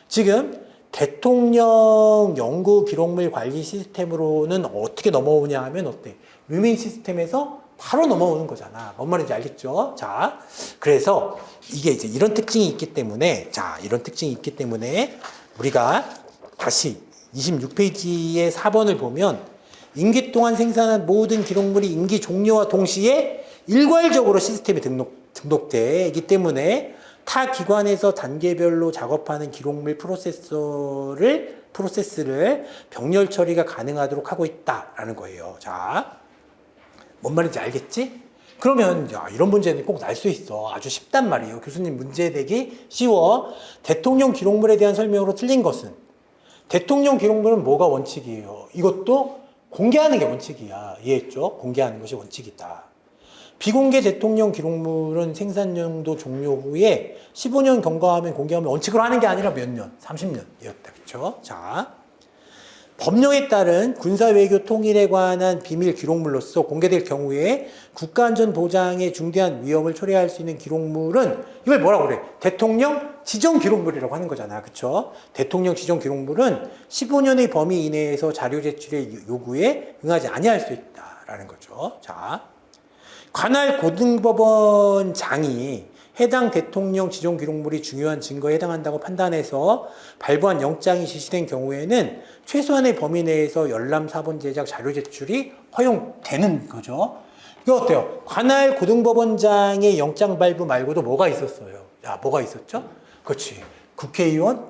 지금 대통령 연구기록물 관리 시스템으로는 어떻게 넘어오냐 하면 어때? 위민 시스템에서 바로 넘어오는 거잖아. 뭔 말인지 알겠죠? 자, 그래서 이게 이제 이런 특징이 있기 때문에, 우리가 다시 26페이지의 4번을 보면 임기 동안 생산한 모든 기록물이 임기 종료와 동시에 일괄적으로 시스템에 등록되기 때문에 타 기관에서 단계별로 작업하는 기록물 프로세스를 병렬 처리가 가능하도록 하고 있다라는 거예요. 자, 뭔 말인지 알겠지? 그러면 야, 이런 문제는 꼭 날 수 있어. 아주 쉽단 말이에요. 교수님 문제 내기 쉬워. 대통령 기록물에 대한 설명으로 틀린 것은? 대통령 기록물은 뭐가 원칙이에요? 이것도 공개하는 게 원칙이야. 이해했죠? 공개하는 것이 원칙이다. 비공개 대통령 기록물은 생산연도 종료 후에 15년 경과하면 공개하면 원칙으로 하는 게 아니라 몇 년? 30년이었다. 그쵸? 자, 법령에 따른 군사외교 통일에 관한 비밀 기록물로서 공개될 경우에 국가안전 보장에 중대한 위험을 초래할 수 있는 기록물은 이걸 뭐라고 그래? 대통령 지정 기록물이라고 하는 거잖아. 그쵸? 대통령 지정 기록물은 15년의 범위 이내에서 자료 제출의 요구에 응하지 아니할 수 있다라는 거죠. 자, 관할 고등법원장이 해당 대통령 지정 기록물이 중요한 증거에 해당한다고 판단해서 발부한 영장이 지시된 경우에는 최소한의 범위 내에서 열람 사본 제작 자료 제출이 허용되는 거죠. 이거 어때요? 관할 고등법원장의 영장 발부 말고도 뭐가 있었어요? 야, 뭐가 있었죠? 그렇지. 국회의원,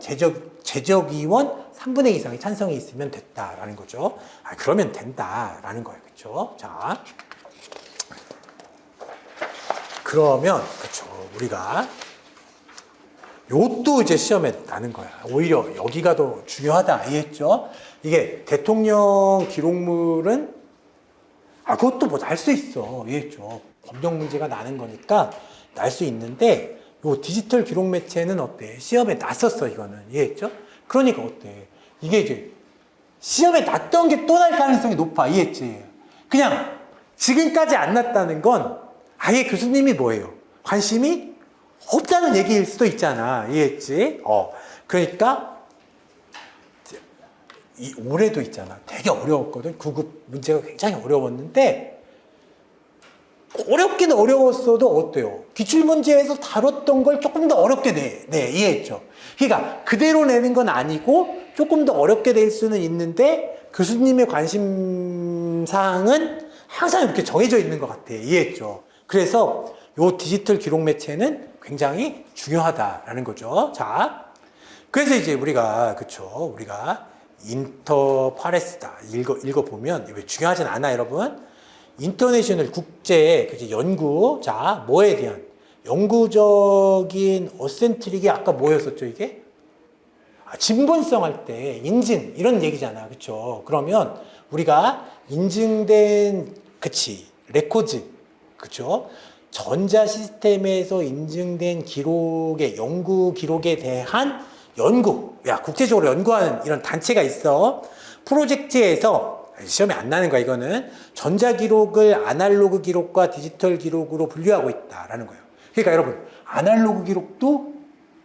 제적의원 3분의 2 이상의 찬성이 있으면 됐다라는 거죠. 아, 그러면 된다라는 거예요. 그렇죠? 자, 그러면 그렇죠. 우리가 요것도 이제 시험에 나는 거야. 오히려 여기가 더 중요하다. 이해했죠? 이게 대통령 기록물은 그것도 뭐 날 수 있어. 이해했죠? 법령 문제가 나는 거니까 날 수 있는데 요 디지털 기록 매체는 어때? 시험에 났었어. 이거는. 이해했죠? 그러니까 어때? 이게 이제 시험에 났던 게 또 날 가능성이 높아. 이해했지? 그냥 지금까지 안 났다는 건 아예 교수님이 뭐예요? 관심이 없다는 얘기일 수도 있잖아. 이해했지? 그러니까 올해도 있잖아. 되게 어려웠거든. 9급 문제가 굉장히 어려웠는데 어렵긴 어려웠어도 어때요? 기출문제에서 다뤘던 걸 조금 더 어렵게 내. 이해했죠? 그러니까 그대로 내는 건 아니고 조금 더 어렵게 낼 수는 있는데 교수님의 관심사항은 항상 이렇게 정해져 있는 것 같아. 이해했죠? 그래서 요 디지털 기록 매체는 굉장히 중요하다라는 거죠. 자, 그래서 이제 우리가 인터파레스다 읽어보면 왜 중요하진 않아, 여러분? 인터내셔널 국제 연구, 자, 뭐에 대한 영구적인 어센트릭이 아까 뭐였었죠, 이게? 진본성 할 때 인증 이런 얘기잖아, 그렇죠? 그러면 우리가 인증된 레코드, 그렇죠? 전자 시스템에서 인증된 기록의 연구 기록에 대한 국제적으로 연구하는 이런 단체가 있어. 프로젝트에서 시험에 안 나는 거야. 이거는 전자 기록을 아날로그 기록과 디지털 기록으로 분류하고 있다라는 거예요. 그러니까 여러분, 아날로그 기록도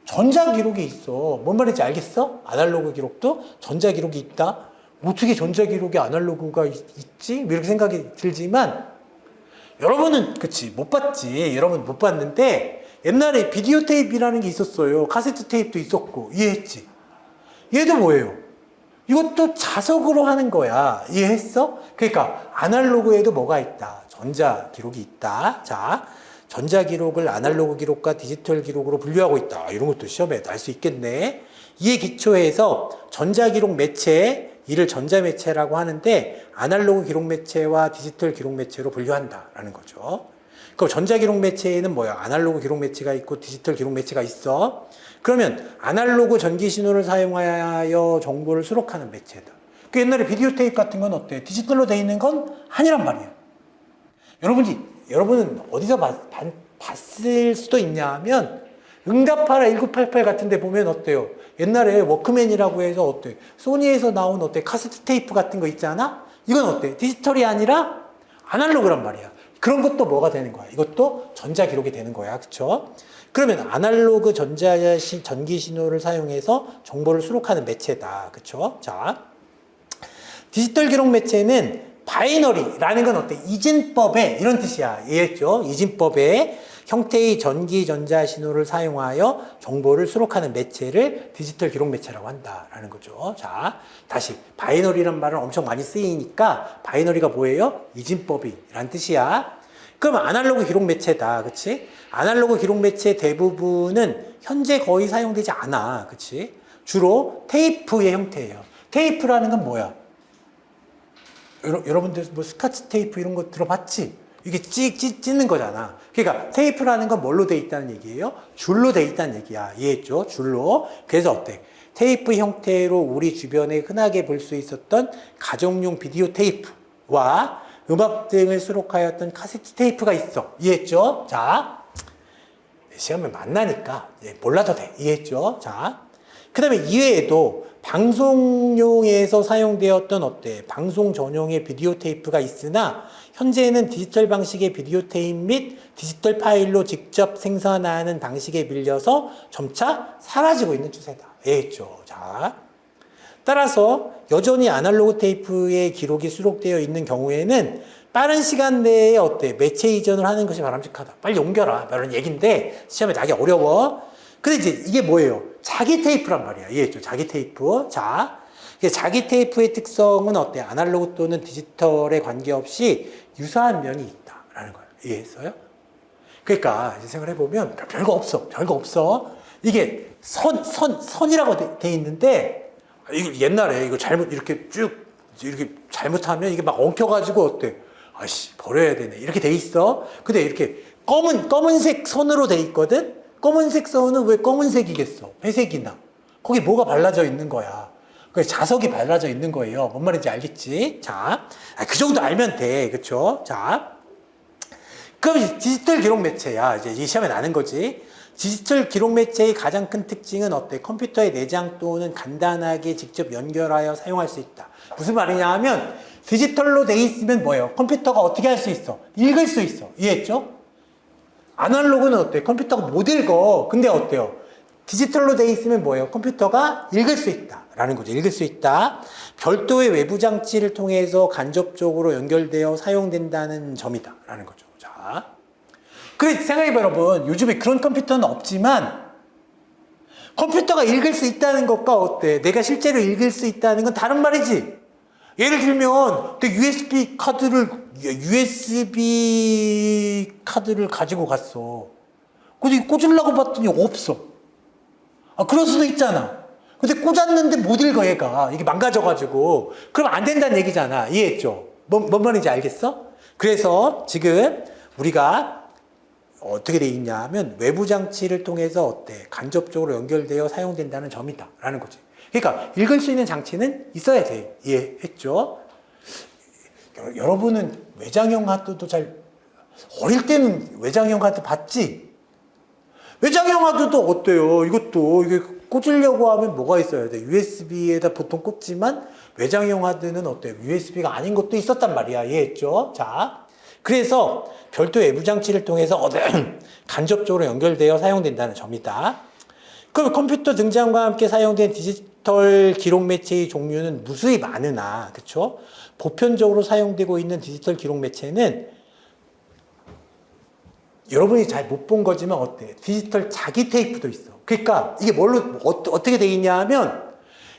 전자 기록이 있어. 뭔 말인지 알겠어? 아날로그 기록도 전자 기록이 있다. 어떻게 전자 기록에 아날로그가 있지? 이렇게 생각이 들지만 여러분은 못 봤지. 여러분 못 봤는데 옛날에 비디오 테이프라는 게 있었어요. 카세트 테이프도 있었고. 이해했지? 얘도 뭐예요? 이것도 자석으로 하는 거야. 이해했어? 그러니까 아날로그에도 뭐가 있다? 전자 기록이 있다. 자, 전자 기록을 아날로그 기록과 디지털 기록으로 분류하고 있다. 이런 것도 시험에 날 수 있겠네. 이에 기초해서 전자 기록 매체, 이를 전자매체라고 하는데 아날로그 기록 매체와 디지털 기록 매체로 분류한다라는 거죠. 그럼 전자 기록 매체에는 뭐야? 아날로그 기록 매체가 있고 디지털 기록 매체가 있어. 그러면 아날로그 전기 신호를 사용하여 정보를 수록하는 매체다. 그 옛날에 비디오 테이프 같은 건 어때? 디지털로 돼 있는 건 아니란 말이에요. 여러분은 어디서 봤을 수도 있냐 하면 응답하라 1988 같은 데 보면 어때요? 옛날에 워크맨이라고 해서 어때? 소니에서 나온 카세트 테이프 같은 거 있잖아? 이건 어때? 디지털이 아니라 아날로그란 말이야. 그런 것도 뭐가 되는 거야? 이것도 전자 기록이 되는 거야. 그쵸? 그러면 아날로그 전기 신호를 사용해서 정보를 수록하는 매체다. 그쵸? 자, 디지털 기록 매체는 바이너리라는 건 어때? 이진법에 이런 뜻이야. 이해했죠? 이진법에 형태의 전기 전자 신호를 사용하여 정보를 수록하는 매체를 디지털 기록 매체라고 한다라는 거죠. 자, 다시 바이너리란 말은 엄청 많이 쓰이니까 바이너리가 뭐예요? 이진법이란 뜻이야. 그럼 아날로그 기록 매체다. 그치? 아날로그 기록 매체 대부분은 현재 거의 사용되지 않아. 그치? 주로 테이프의 형태예요. 테이프라는 건 뭐야? 여러분들 뭐 스카치 테이프 이런 거 들어봤지? 이게 찢는 거잖아. 그러니까 테이프라는 건 뭘로 돼 있다는 얘기예요? 줄로 돼 있다는 얘기야. 이해했죠? 줄로. 그래서 어때? 테이프 형태로 우리 주변에 흔하게 볼 수 있었던 가정용 비디오 테이프와 음악 등을 수록하였던 카세트 테이프가 있어. 이해했죠? 자, 시험에 만나니까 몰라도 돼. 이해했죠? 자, 그 다음에 이외에도 방송용에서 사용되었던 어때? 방송 전용의 비디오 테이프가 있으나 현재는 디지털 방식의 비디오 테이프 및 디지털 파일로 직접 생산하는 방식에 밀려서 점차 사라지고 있는 추세다. 이해했죠? 자, 따라서 여전히 아날로그 테이프의 기록이 수록되어 있는 경우에는 빠른 시간 내에 어때? 매체 이전을 하는 것이 바람직하다. 빨리 옮겨라. 이런 얘기인데 시험에 나기 어려워. 근데 이제 이게 뭐예요? 자기 테이프란 말이야. 이해했죠? 자기 테이프. 자, 자기 테이프의 특성은 어때? 아날로그 또는 디지털에 관계없이 유사한 면이 있다라는 거예요. 이해했어요? 그러니까 이제 생각을 해보면 별거 없어. 별거 없어. 이게 선이라고 돼 있는데 이거 옛날에 이거 잘못 이렇게 쭉 이렇게 잘못하면 이게 막 엉켜가지고 어때? 아씨 버려야 되네. 이렇게 돼 있어. 근데 이렇게 검은색 선으로 돼 있거든. 검은색 선은 왜 검은색이겠어? 회색이나 거기 뭐가 발라져 있는 거야. 그 자석이 발라져 있는 거예요. 뭔 말인지 알겠지? 자, 그 정도 알면 돼, 그렇죠? 자, 그럼 디지털 기록 매체야. 이제 이 시험에 나는 거지. 디지털 기록 매체의 가장 큰 특징은 어때? 컴퓨터의 내장 또는 간단하게 직접 연결하여 사용할 수 있다. 무슨 말이냐 하면 디지털로 돼 있으면 뭐예요? 컴퓨터가 어떻게 할 수 있어? 읽을 수 있어. 이해했죠? 아날로그는 어때? 컴퓨터가 못 읽어. 근데 어때요? 디지털로 돼 있으면 뭐예요? 컴퓨터가 읽을 수 있다. 라는 거죠. 읽을 수 있다. 별도의 외부 장치를 통해서 간접적으로 연결되어 사용된다는 점이다. 라는 거죠. 자. 그래, 생각해봐요, 여러분. 요즘에 그런 컴퓨터는 없지만, 컴퓨터가 읽을 수 있다는 것과 어때? 내가 실제로 읽을 수 있다는 건 다른 말이지. 예를 들면, USB 카드를 가지고 갔어. 근데 꽂으려고 봤더니 없어. 아, 그럴 수도 있잖아. 근데 꽂았는데 못 읽어, 얘가. 이게 망가져가지고. 그럼 안 된다는 얘기잖아. 이해했죠? 뭔 말인지 알겠어? 그래서 지금 우리가 어떻게 돼 있냐 하면 외부 장치를 통해서 어때? 간접적으로 연결되어 사용된다는 점이다. 라는 거지. 그러니까 읽을 수 있는 장치는 있어야 돼. 이해했죠? 여러분은 외장형 하드도 어릴 때는 외장형 하드 봤지? 외장형 하드도 어때요? 이것도 이게 꽂으려고 하면 뭐가 있어야 돼? USB에다 보통 꽂지만 외장형 하드는 어때요? USB가 아닌 것도 있었단 말이야. 이해했죠? 자, 그래서 별도 외부 장치를 통해서 간접적으로 연결되어 사용된다는 점이다. 그럼 컴퓨터 등장과 함께 사용된 디지털 기록 매체의 종류는 무수히 많으나, 그쵸? 보편적으로 사용되고 있는 디지털 기록 매체는 여러분이 잘 못 본 거지만 어때? 디지털 자기 테이프도 있어. 그러니까 이게 어떻게 돼 있냐 하면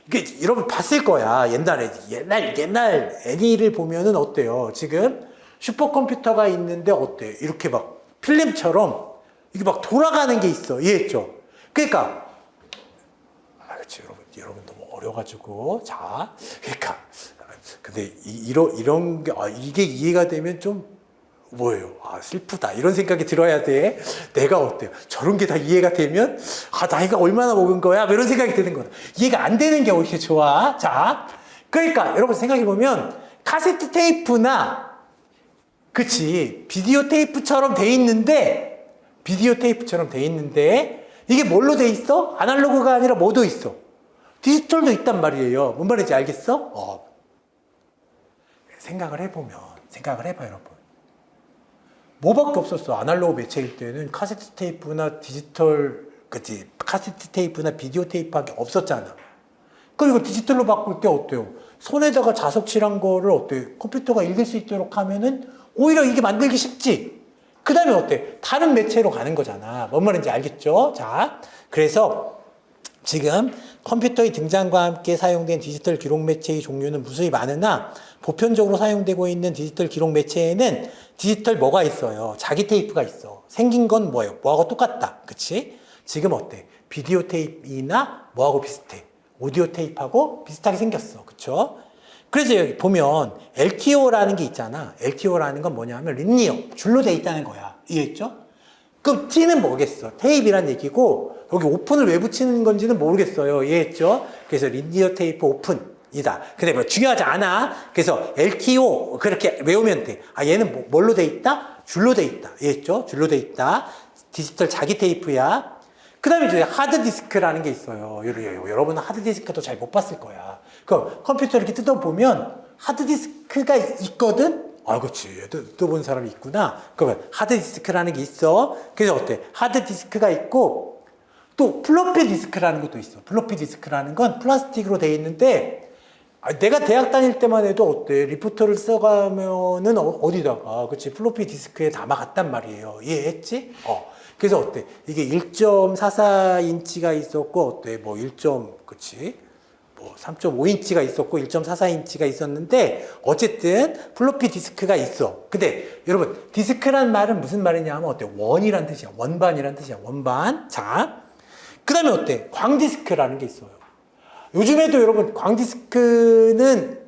이게 여러분 봤을 거야. 옛날 애니를 보면은 어때요? 지금 슈퍼컴퓨터가 있는데 어때? 이렇게 막 필름처럼 이게 막 돌아가는 게 있어. 이해했죠? 그러니까 그렇지 여러분 너무 어려가지고 자 그러니까 근데 이런 게 이게 이해가 되면 좀 뭐예요? 슬프다 이런 생각이 들어야 돼. 내가 어때요? 저런 게 다 이해가 되면 나이가 얼마나 먹은 거야? 이런 생각이 드는 거다. 이해가 안 되는 게 오히려 좋아. 자 그러니까 여러분 생각해 보면 카세트 테이프나 그치 비디오 테이프처럼 돼 있는데 이게 뭘로 돼 있어? 아날로그가 아니라 뭐도 있어? 디지털도 있단 말이에요. 뭔 말인지 알겠어? 생각을 해봐 여러분. 뭐밖에 없었어. 아날로그 매체일 때는 카세트 테이프나 카세트 테이프나 비디오 테이프밖에 없었잖아. 그리고 디지털로 바꿀 때 어때요? 손에다가 자석 칠한 거를 어때요? 컴퓨터가 읽을 수 있도록 하면은 오히려 이게 만들기 쉽지. 그 다음에 어때? 다른 매체로 가는 거잖아. 뭔 말인지 알겠죠? 자, 그래서 지금 컴퓨터의 등장과 함께 사용된 디지털 기록 매체의 종류는 무수히 많으나 보편적으로 사용되고 있는 디지털 기록 매체에는 디지털 뭐가 있어요? 자기 테이프가 있어. 생긴 건 뭐예요? 뭐하고 똑같다. 그치? 지금 어때? 비디오 테이프나 뭐하고 비슷해? 오디오 테이프하고 비슷하게 생겼어. 그쵸? 그래서 여기 보면 LTO라는 게 있잖아. LTO라는 건 뭐냐면 리니어, 줄로 돼 있다는 거야. 이해했죠? 그럼 T는 뭐겠어? 테이프란 얘기고 여기 오픈을 왜 붙이는 건지는 모르겠어요. 이해했죠? 그래서 리니어 테이프 오픈이다. 근데 뭐 중요하지 않아. 그래서 LTO 그렇게 외우면 돼. 아 얘는 뭘로 돼 있다? 줄로 돼 있다. 이해했죠? 줄로 돼 있다. 디지털 자기 테이프야. 그 다음에 이제 하드디스크라는 게 있어요. 여러분은 하드디스크도 잘 못 봤을 거야. 그 컴퓨터 이렇게 뜯어보면 하드디스크가 있거든? 아, 그렇지. 뜯어본 사람이 있구나. 그러면 하드디스크라는 게 있어. 그래서 어때? 하드디스크가 있고 또 플로피 디스크라는 것도 있어. 플로피 디스크라는 건 플라스틱으로 돼 있는데 내가 대학 다닐 때만 해도 어때? 리포터를 써가면은 어디다가 그렇지? 플로피 디스크에 담아갔단 말이에요. 이해했지? 그래서 어때? 이게 1.44인치가 있었고 어때? 뭐 1. 그치? 뭐 3.5인치가 있었고 1.44인치가 있었는데 어쨌든 플로피 디스크가 있어. 근데 여러분 디스크란 말은 무슨 말이냐 하면 어때? 원이란 뜻이야. 원반이란 뜻이야. 원반. 자, 그 다음에 어때? 광디스크라는 게 있어요. 요즘에도 여러분 광디스크는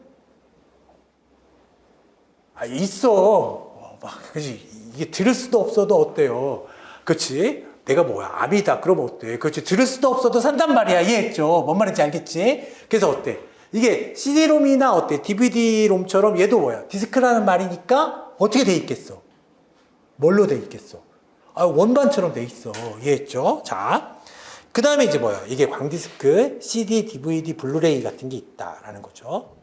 있어. 막 그치? 이게 들을 수도 없어도 어때요? 그치? 내가 뭐야? 암이다. 그러면 어때? 그렇지. 들을 수도 없어도 산단 말이야. 이해했죠? 뭔 말인지 알겠지? 그래서 어때? 이게 CD롬이나 어때? DVD롬처럼 얘도 뭐야? 디스크라는 말이니까 어떻게 돼 있겠어? 뭘로 돼 있겠어? 원반처럼 돼 있어. 이해했죠? 자. 그 다음에 이제 뭐야? 이게 광디스크, CD, DVD, 블루레이 같은 게 있다라는 거죠.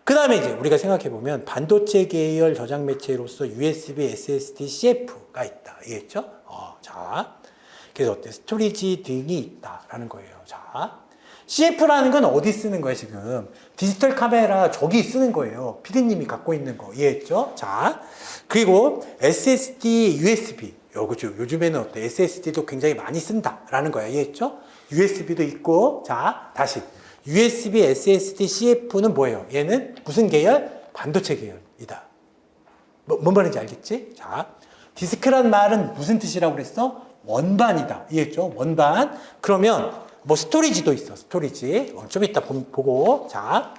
그 다음에 이제 우리가 생각해보면 반도체 계열 저장 매체로서 USB, SSD, CF가 있다. 이해했죠? 자. 그래서 어때? 스토리지 등이 있다라는 거예요. 자. CF라는 건 어디 쓰는 거야, 지금? 디지털 카메라 저기 쓰는 거예요. PD님이 갖고 있는 거. 이해했죠? 자. 그리고 SSD, USB. 그죠? 요즘에는 어때? SSD도 굉장히 많이 쓴다라는 거야. 이해했죠? USB도 있고, 자, 다시. USB, SSD, CF는 뭐예요? 얘는 무슨 계열? 반도체 계열이다. 뭔 말인지 알겠지? 자, 디스크란 말은 무슨 뜻이라고 그랬어? 원반이다. 이해했죠? 원반. 그러면 뭐 스토리지도 있어. 스토리지. 좀 이따 보고. 자,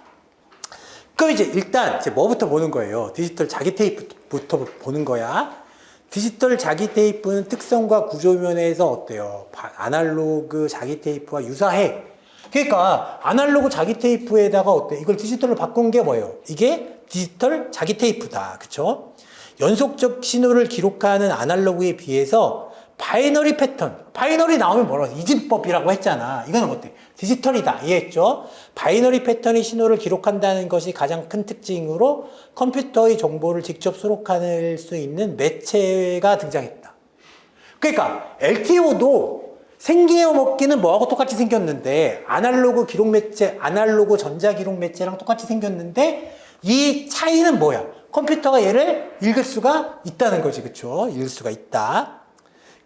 그럼 이제 일단 이제 뭐부터 보는 거예요? 디지털 자기 테이프부터 보는 거야. 디지털 자기 테이프는 특성과 구조면에서 어때요? 아날로그 자기 테이프와 유사해. 그러니까 아날로그 자기 테이프에다가 어때? 이걸 디지털로 바꾼 게 뭐예요? 이게 디지털 자기 테이프다. 그쵸? 연속적 신호를 기록하는 아날로그에 비해서 바이너리 패턴, 바이너리 나오면 뭐라고 해? 이진법이라고 했잖아. 이거는 어때? 디지털이다. 이해했죠? 바이너리 패턴이 신호를 기록한다는 것이 가장 큰 특징으로 컴퓨터의 정보를 직접 수록할 수 있는 매체가 등장했다. 그러니까 LTO도 생기어 먹기는 뭐하고 똑같이 생겼는데 아날로그 기록 매체, 아날로그 전자 기록 매체랑 똑같이 생겼는데 이 차이는 뭐야? 컴퓨터가 얘를 읽을 수가 있다는 거지. 그쵸? 읽을 수가 있다.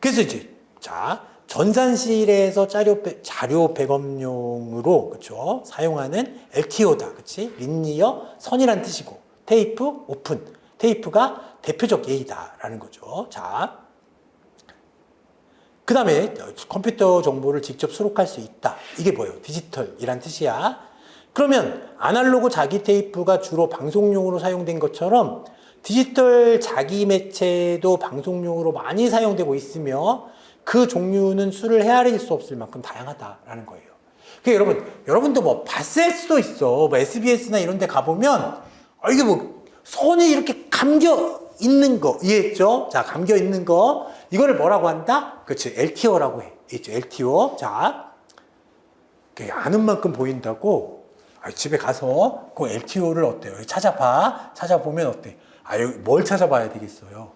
그래서 이제 자 전산실에서 자료 백업용으로 그쵸 사용하는 LTO다, 그치? 리니어 선이란 뜻이고 테이프 오픈 테이프가 대표적 예이다라는 거죠. 자, 그 다음에 컴퓨터 정보를 직접 수록할 수 있다. 이게 뭐예요? 디지털이란 뜻이야. 그러면 아날로그 자기 테이프가 주로 방송용으로 사용된 것처럼 디지털 자기 매체도 방송용으로 많이 사용되고 있으며 그 종류는 수를 헤아릴 수 없을 만큼 다양하다라는 거예요. 그러니까 여러분도 뭐 봤을 수도 있어. 뭐 SBS나 이런 데 가보면 이게 뭐 선이 이렇게 감겨 있는 거 이해했죠? 자, 감겨 있는 거 이거를 뭐라고 한다? 그렇지, LTO라고 해. 있죠, LTO. 자, 아는 만큼 보인다고 집에 가서 그 LTO를 어때요? 찾아보면 어때? 여기 뭘 찾아봐야 되겠어요?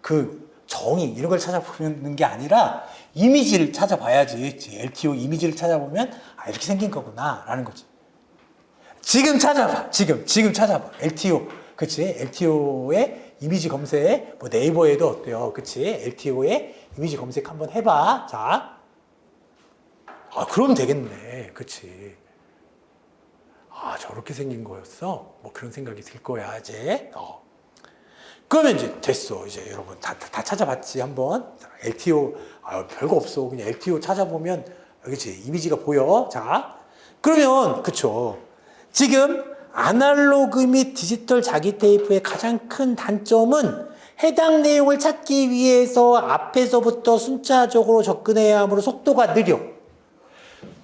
그 정의 이런 걸 찾아보는 게 아니라 이미지를 찾아봐야지. LTO 이미지를 찾아보면 이렇게 생긴 거구나 라는 거지. 지금 찾아봐. 지금 찾아봐. LTO. 그치? LTO의 이미지 검색. 뭐 네이버에도 어때요? 그치? LTO의 이미지 검색 한번 해봐. 자. 그럼 되겠네. 그치? 저렇게 생긴 거였어? 뭐 그런 생각이 들 거야, 이제. 그러면 이제 됐어. 이제 여러분 다 찾아봤지, 한번. LTO, 별거 없어. 그냥 LTO 찾아보면, 그치? 이미지가 보여. 자. 그러면, 그쵸. 지금 아날로그 및 디지털 자기 테이프의 가장 큰 단점은 해당 내용을 찾기 위해서 앞에서부터 순차적으로 접근해야 하므로 속도가 느려.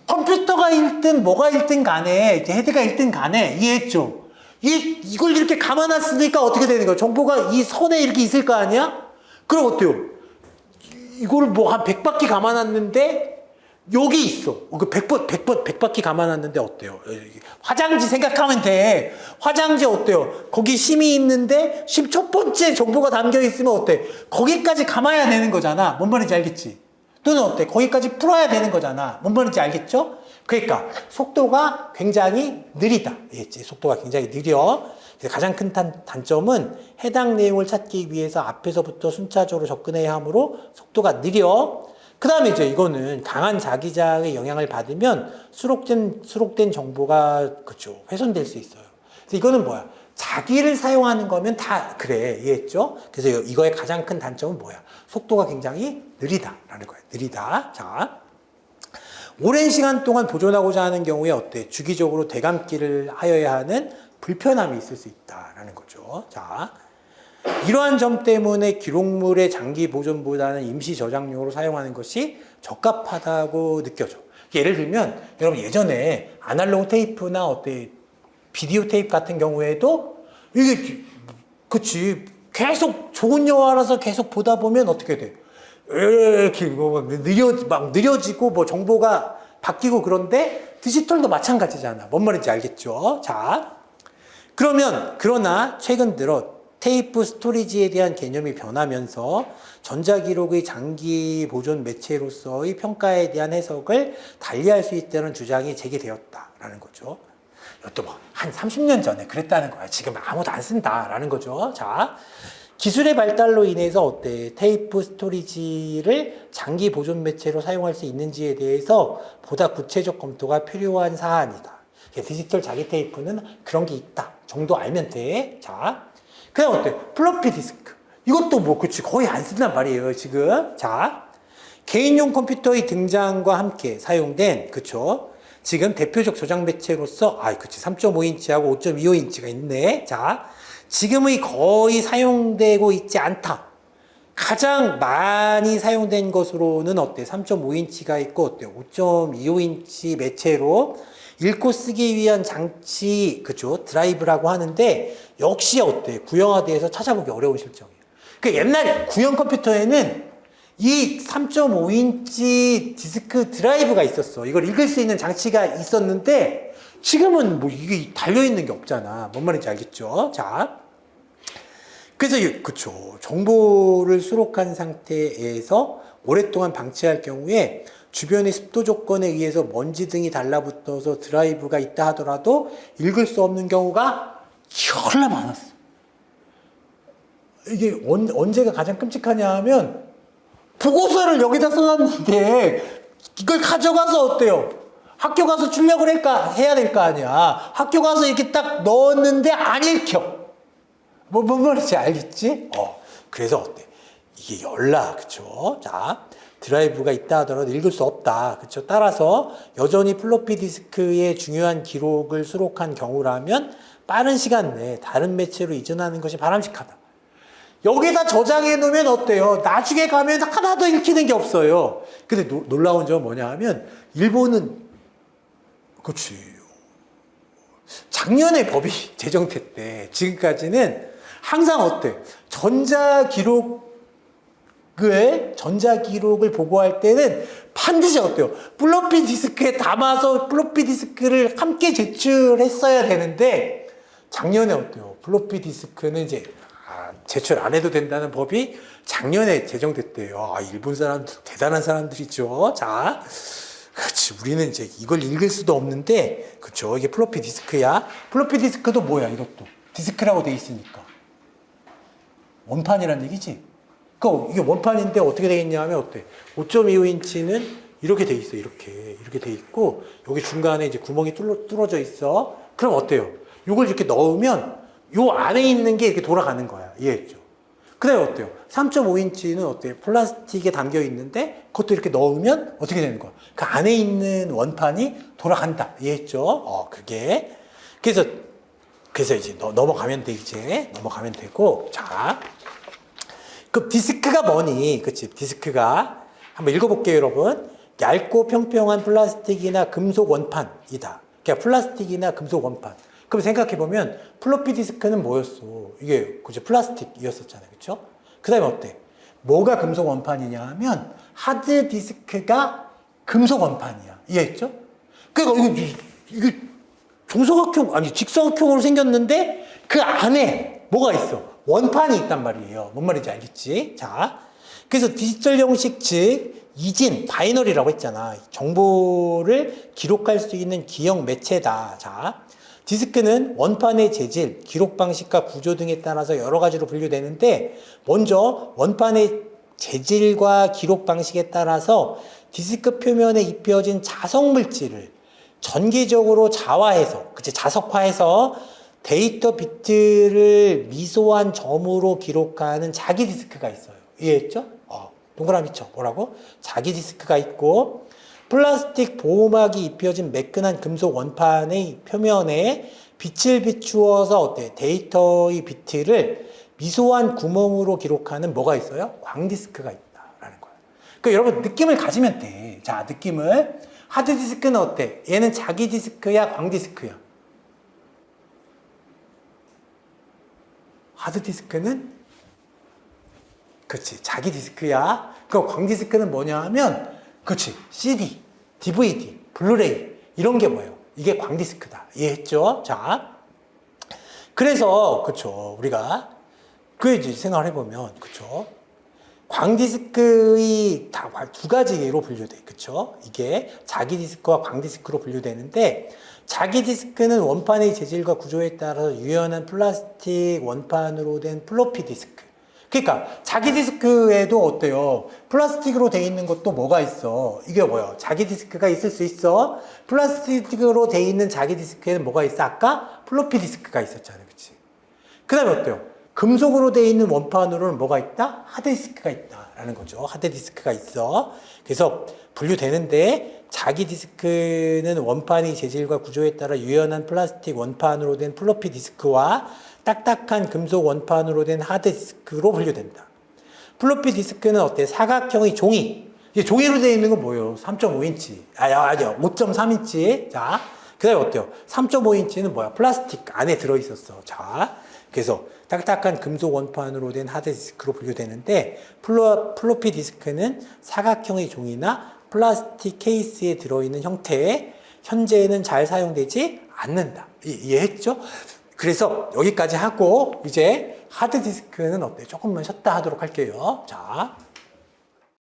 컴퓨터가 1등, 뭐가 1등 간에, 헤드가 1등 간에, 이해했죠? 이걸 이렇게 감아놨으니까 어떻게 되는 거야? 정보가 이 선에 이렇게 있을 거 아니야? 그럼 어때요? 이거를 뭐 한 100바퀴 감아놨는데, 여기 있어. 그 100바퀴 감아놨는데 어때요? 화장지 생각하면 돼. 화장지 어때요? 거기 심이 있는데, 심 첫 번째 정보가 담겨 있으면 어때? 거기까지 감아야 되는 거잖아. 뭔 말인지 알겠지? 또는 어때? 거기까지 풀어야 되는 거잖아. 뭔 말인지 알겠죠? 그러니까 속도가 굉장히 느리다. 알겠지? 속도가 굉장히 느려. 가장 큰 단점은 해당 내용을 찾기 위해서 앞에서부터 순차적으로 접근해야 하므로 속도가 느려. 그 다음에 이제 이거는 강한 자기장의 영향을 받으면 수록된 정보가 그쵸 훼손될 수 있어요. 그래서 이거는 뭐야? 자기를 사용하는 거면 다 그래. 이해했죠? 그래서 이거의 가장 큰 단점은 뭐야? 속도가 굉장히 느리다라는 거예요. 느리다. 자, 오랜 시간 동안 보존하고자 하는 경우에 어때? 주기적으로 되감기를 하여야 하는 불편함이 있을 수 있다라는 거죠. 자, 이러한 점 때문에 기록물의 장기 보존보다는 임시 저장용으로 사용하는 것이 적합하다고 느껴져. 예를 들면 여러분 예전에 아날로그 테이프나 어때 비디오 테이프 같은 경우에도 이게 그치 계속 좋은 영화라서 계속 보다 보면 어떻게 돼? 이렇게 막 느려지고 뭐 정보가 바뀌고 그런데 디지털도 마찬가지잖아. 뭔 말인지 알겠죠? 자, 그러나 최근 들어 테이프 스토리지에 대한 개념이 변하면서 전자기록의 장기 보존 매체로서의 평가에 대한 해석을 달리할 수 있다는 주장이 제기되었다라는 거죠. 이것도 뭐 한 30년 전에 그랬다는 거야. 지금 아무도 안 쓴다라는 거죠. 자, 기술의 발달로 인해서 어때? 테이프 스토리지를 장기 보존 매체로 사용할 수 있는지에 대해서 보다 구체적 검토가 필요한 사안이다. 디지털 자기 테이프는 그런 게 있다 정도 알면 돼. 자, 그냥 어때? 플로피 디스크. 이것도 뭐, 그치. 거의 안 쓴단 말이에요, 지금. 자, 개인용 컴퓨터의 등장과 함께 사용된, 그쵸. 지금 대표적 저장 매체로서, 그치. 3.5인치하고 5.25인치가 있네. 자, 지금의 거의 사용되고 있지 않다. 가장 많이 사용된 것으로는 어때? 3.5인치가 있고, 어때? 5.25인치 매체로 읽고 쓰기 위한 장치, 그죠? 드라이브라고 하는데, 역시 어때? 구형화돼서 찾아보기 어려운 실정이에요. 그 옛날 구형 컴퓨터에는 이 3.5인치 디스크 드라이브가 있었어. 이걸 읽을 수 있는 장치가 있었는데, 지금은 뭐 이게 달려있는 게 없잖아. 뭔 말인지 알겠죠? 자. 그래서, 그쵸. 정보를 수록한 상태에서 오랫동안 방치할 경우에 주변의 습도 조건에 의해서 먼지 등이 달라붙어서 드라이브가 있다 하더라도 읽을 수 없는 경우가 열나 많았어. 이게 언제가 가장 끔찍하냐 하면 보고서를 여기다 써놨는데 이걸 가져가서 어때요? 학교 가서 출력을 해야 될 거 아니야. 학교 가서 이렇게 딱 넣었는데 안 읽혀. 뭔 말인지 알겠지? 그래서 어때? 이게 열나, 그쵸? 자. 드라이브가 있다 하더라도 읽을 수 없다. 그렇죠? 따라서 여전히 플로피 디스크의 중요한 기록을 수록한 경우라면 빠른 시간 내에 다른 매체로 이전하는 것이 바람직하다. 여기다 저장해 놓으면 어때요? 나중에 가면 하나도 읽히는 게 없어요. 근데 놀라운 점은 뭐냐 하면 일본은 그렇지. 작년에 법이 제정됐대. 지금까지는 항상 어때? 전자기록을 보고할 때는 반드시 어때요? 플로피 디스크에 담아서 플로피 디스크를 함께 제출했어야 되는데 작년에 어때요? 플로피 디스크는 이제 제출 안 해도 된다는 법이 작년에 제정됐대요. 일본 사람들 대단한 사람들이죠. 자, 그렇지. 우리는 이제 이걸 읽을 수도 없는데, 그렇죠. 이게 플로피 디스크야. 플로피 디스크도 뭐야? 이것도 디스크라고 돼 있으니까 원판이란 얘기지. 이게 원판인데 어떻게 되어 있냐면 어때? 5.25인치는 이렇게 돼 있어. 이렇게 돼 있고 여기 중간에 이제 구멍이 뚫어져 있어. 그럼 어때요? 이걸 이렇게 넣으면 요 안에 있는 게 이렇게 돌아가는 거야. 이해했죠? 그 다음에 어때요? 3.5인치는 어때요? 플라스틱에 담겨 있는데 그것도 이렇게 넣으면 어떻게 되는 거야? 그 안에 있는 원판이 돌아간다. 이해했죠? 그게. 그래서 그래서 이제 넘어가면 돼, 이제. 넘어가면 되고. 자. 그 디스크가 뭐니? 그치? 디스크가. 한번 읽어볼게요, 여러분. 얇고 평평한 플라스틱이나 금속 원판이다. 그러니까 플라스틱이나 금속 원판. 그럼 생각해보면 플로피 디스크는 뭐였어? 이게 그치? 플라스틱이었었잖아요. 그쵸? 그 다음에 어때? 뭐가 금속 원판이냐 하면 하드 디스크가 금속 원판이야. 이해했죠? 그러니까 이게 정사각형, 아니 직사각형으로 생겼는데 그 안에 뭐가 있어? 원판이 있단 말이에요. 뭔 말인지 알겠지? 자, 그래서 디지털 형식 즉 이진, 바이너리라고 했잖아. 정보를 기록할 수 있는 기억 매체다. 자, 디스크는 원판의 재질, 기록 방식과 구조 등에 따라서 여러 가지로 분류되는데 먼저 원판의 재질과 기록 방식에 따라서 디스크 표면에 입혀진 자석 물질을 전기적으로 자화해서, 그치, 자석화해서 데이터 비트를 미소한 점으로 기록하는 자기 디스크가 있어요. 이해했죠? 동그라미 쳐. 뭐라고? 자기 디스크가 있고, 플라스틱 보호막이 입혀진 매끈한 금속 원판의 표면에 빛을 비추어서 어때? 데이터의 비트를 미소한 구멍으로 기록하는 뭐가 있어요? 광디스크가 있다라는 거예요. 그러니까 여러분 느낌을 가지면 돼. 자, 느낌을. 하드디스크는 어때? 얘는 자기 디스크야, 광디스크야? 하드디스크는 그치, 자기 디스크야. 그 광디스크는 뭐냐 하면 그치, CD, DVD, 블루레이 이런 게 뭐예요? 이게 광디스크다. 이해했죠? 자, 그래서 그쵸, 우리가 그 이제 생각을 해보면 그쵸, 광디스크의 다 두 가지로 분류돼. 그쵸? 이게 자기 디스크와 광디스크로 분류되는데 자기 디스크는 원판의 재질과 구조에 따라서 유연한 플라스틱 원판으로 된 플로피 디스크. 그러니까 자기 디스크에도 어때요? 플라스틱으로 돼 있는 것도 뭐가 있어? 이게 뭐야? 자기 디스크가 있을 수 있어. 플라스틱으로 돼 있는 자기 디스크에는 뭐가 있어? 아까 플로피 디스크가 있었잖아요. 그치? 그 다음에 어때요? 금속으로 돼 있는 원판으로는 뭐가 있다? 하드디스크가 있다라는 거죠. 하드디스크가 있어. 그래서 분류되는데 자기 디스크는 원판의 재질과 구조에 따라 유연한 플라스틱 원판으로 된 플로피 디스크와 딱딱한 금속 원판으로 된 하드디스크로 분류된다. 플로피 디스크는 어때? 사각형의 종이. 이제 종이로 되어 있는 건 뭐예요? 3.5인치. 아니요. 5.3인치. 자, 그 다음에 어때요? 3.5인치는 뭐야? 플라스틱 안에 들어있었어. 자, 그래서 딱딱한 금속 원판으로 된 하드디스크로 분류되는데 플로피 디스크는 사각형의 종이나 플라스틱 케이스에 들어있는 형태에 현재는 잘 사용되지 않는다. 이해했죠? 그래서 여기까지 하고 이제 하드디스크는 어때요? 조금만 쉬었다 하도록 할게요. 자.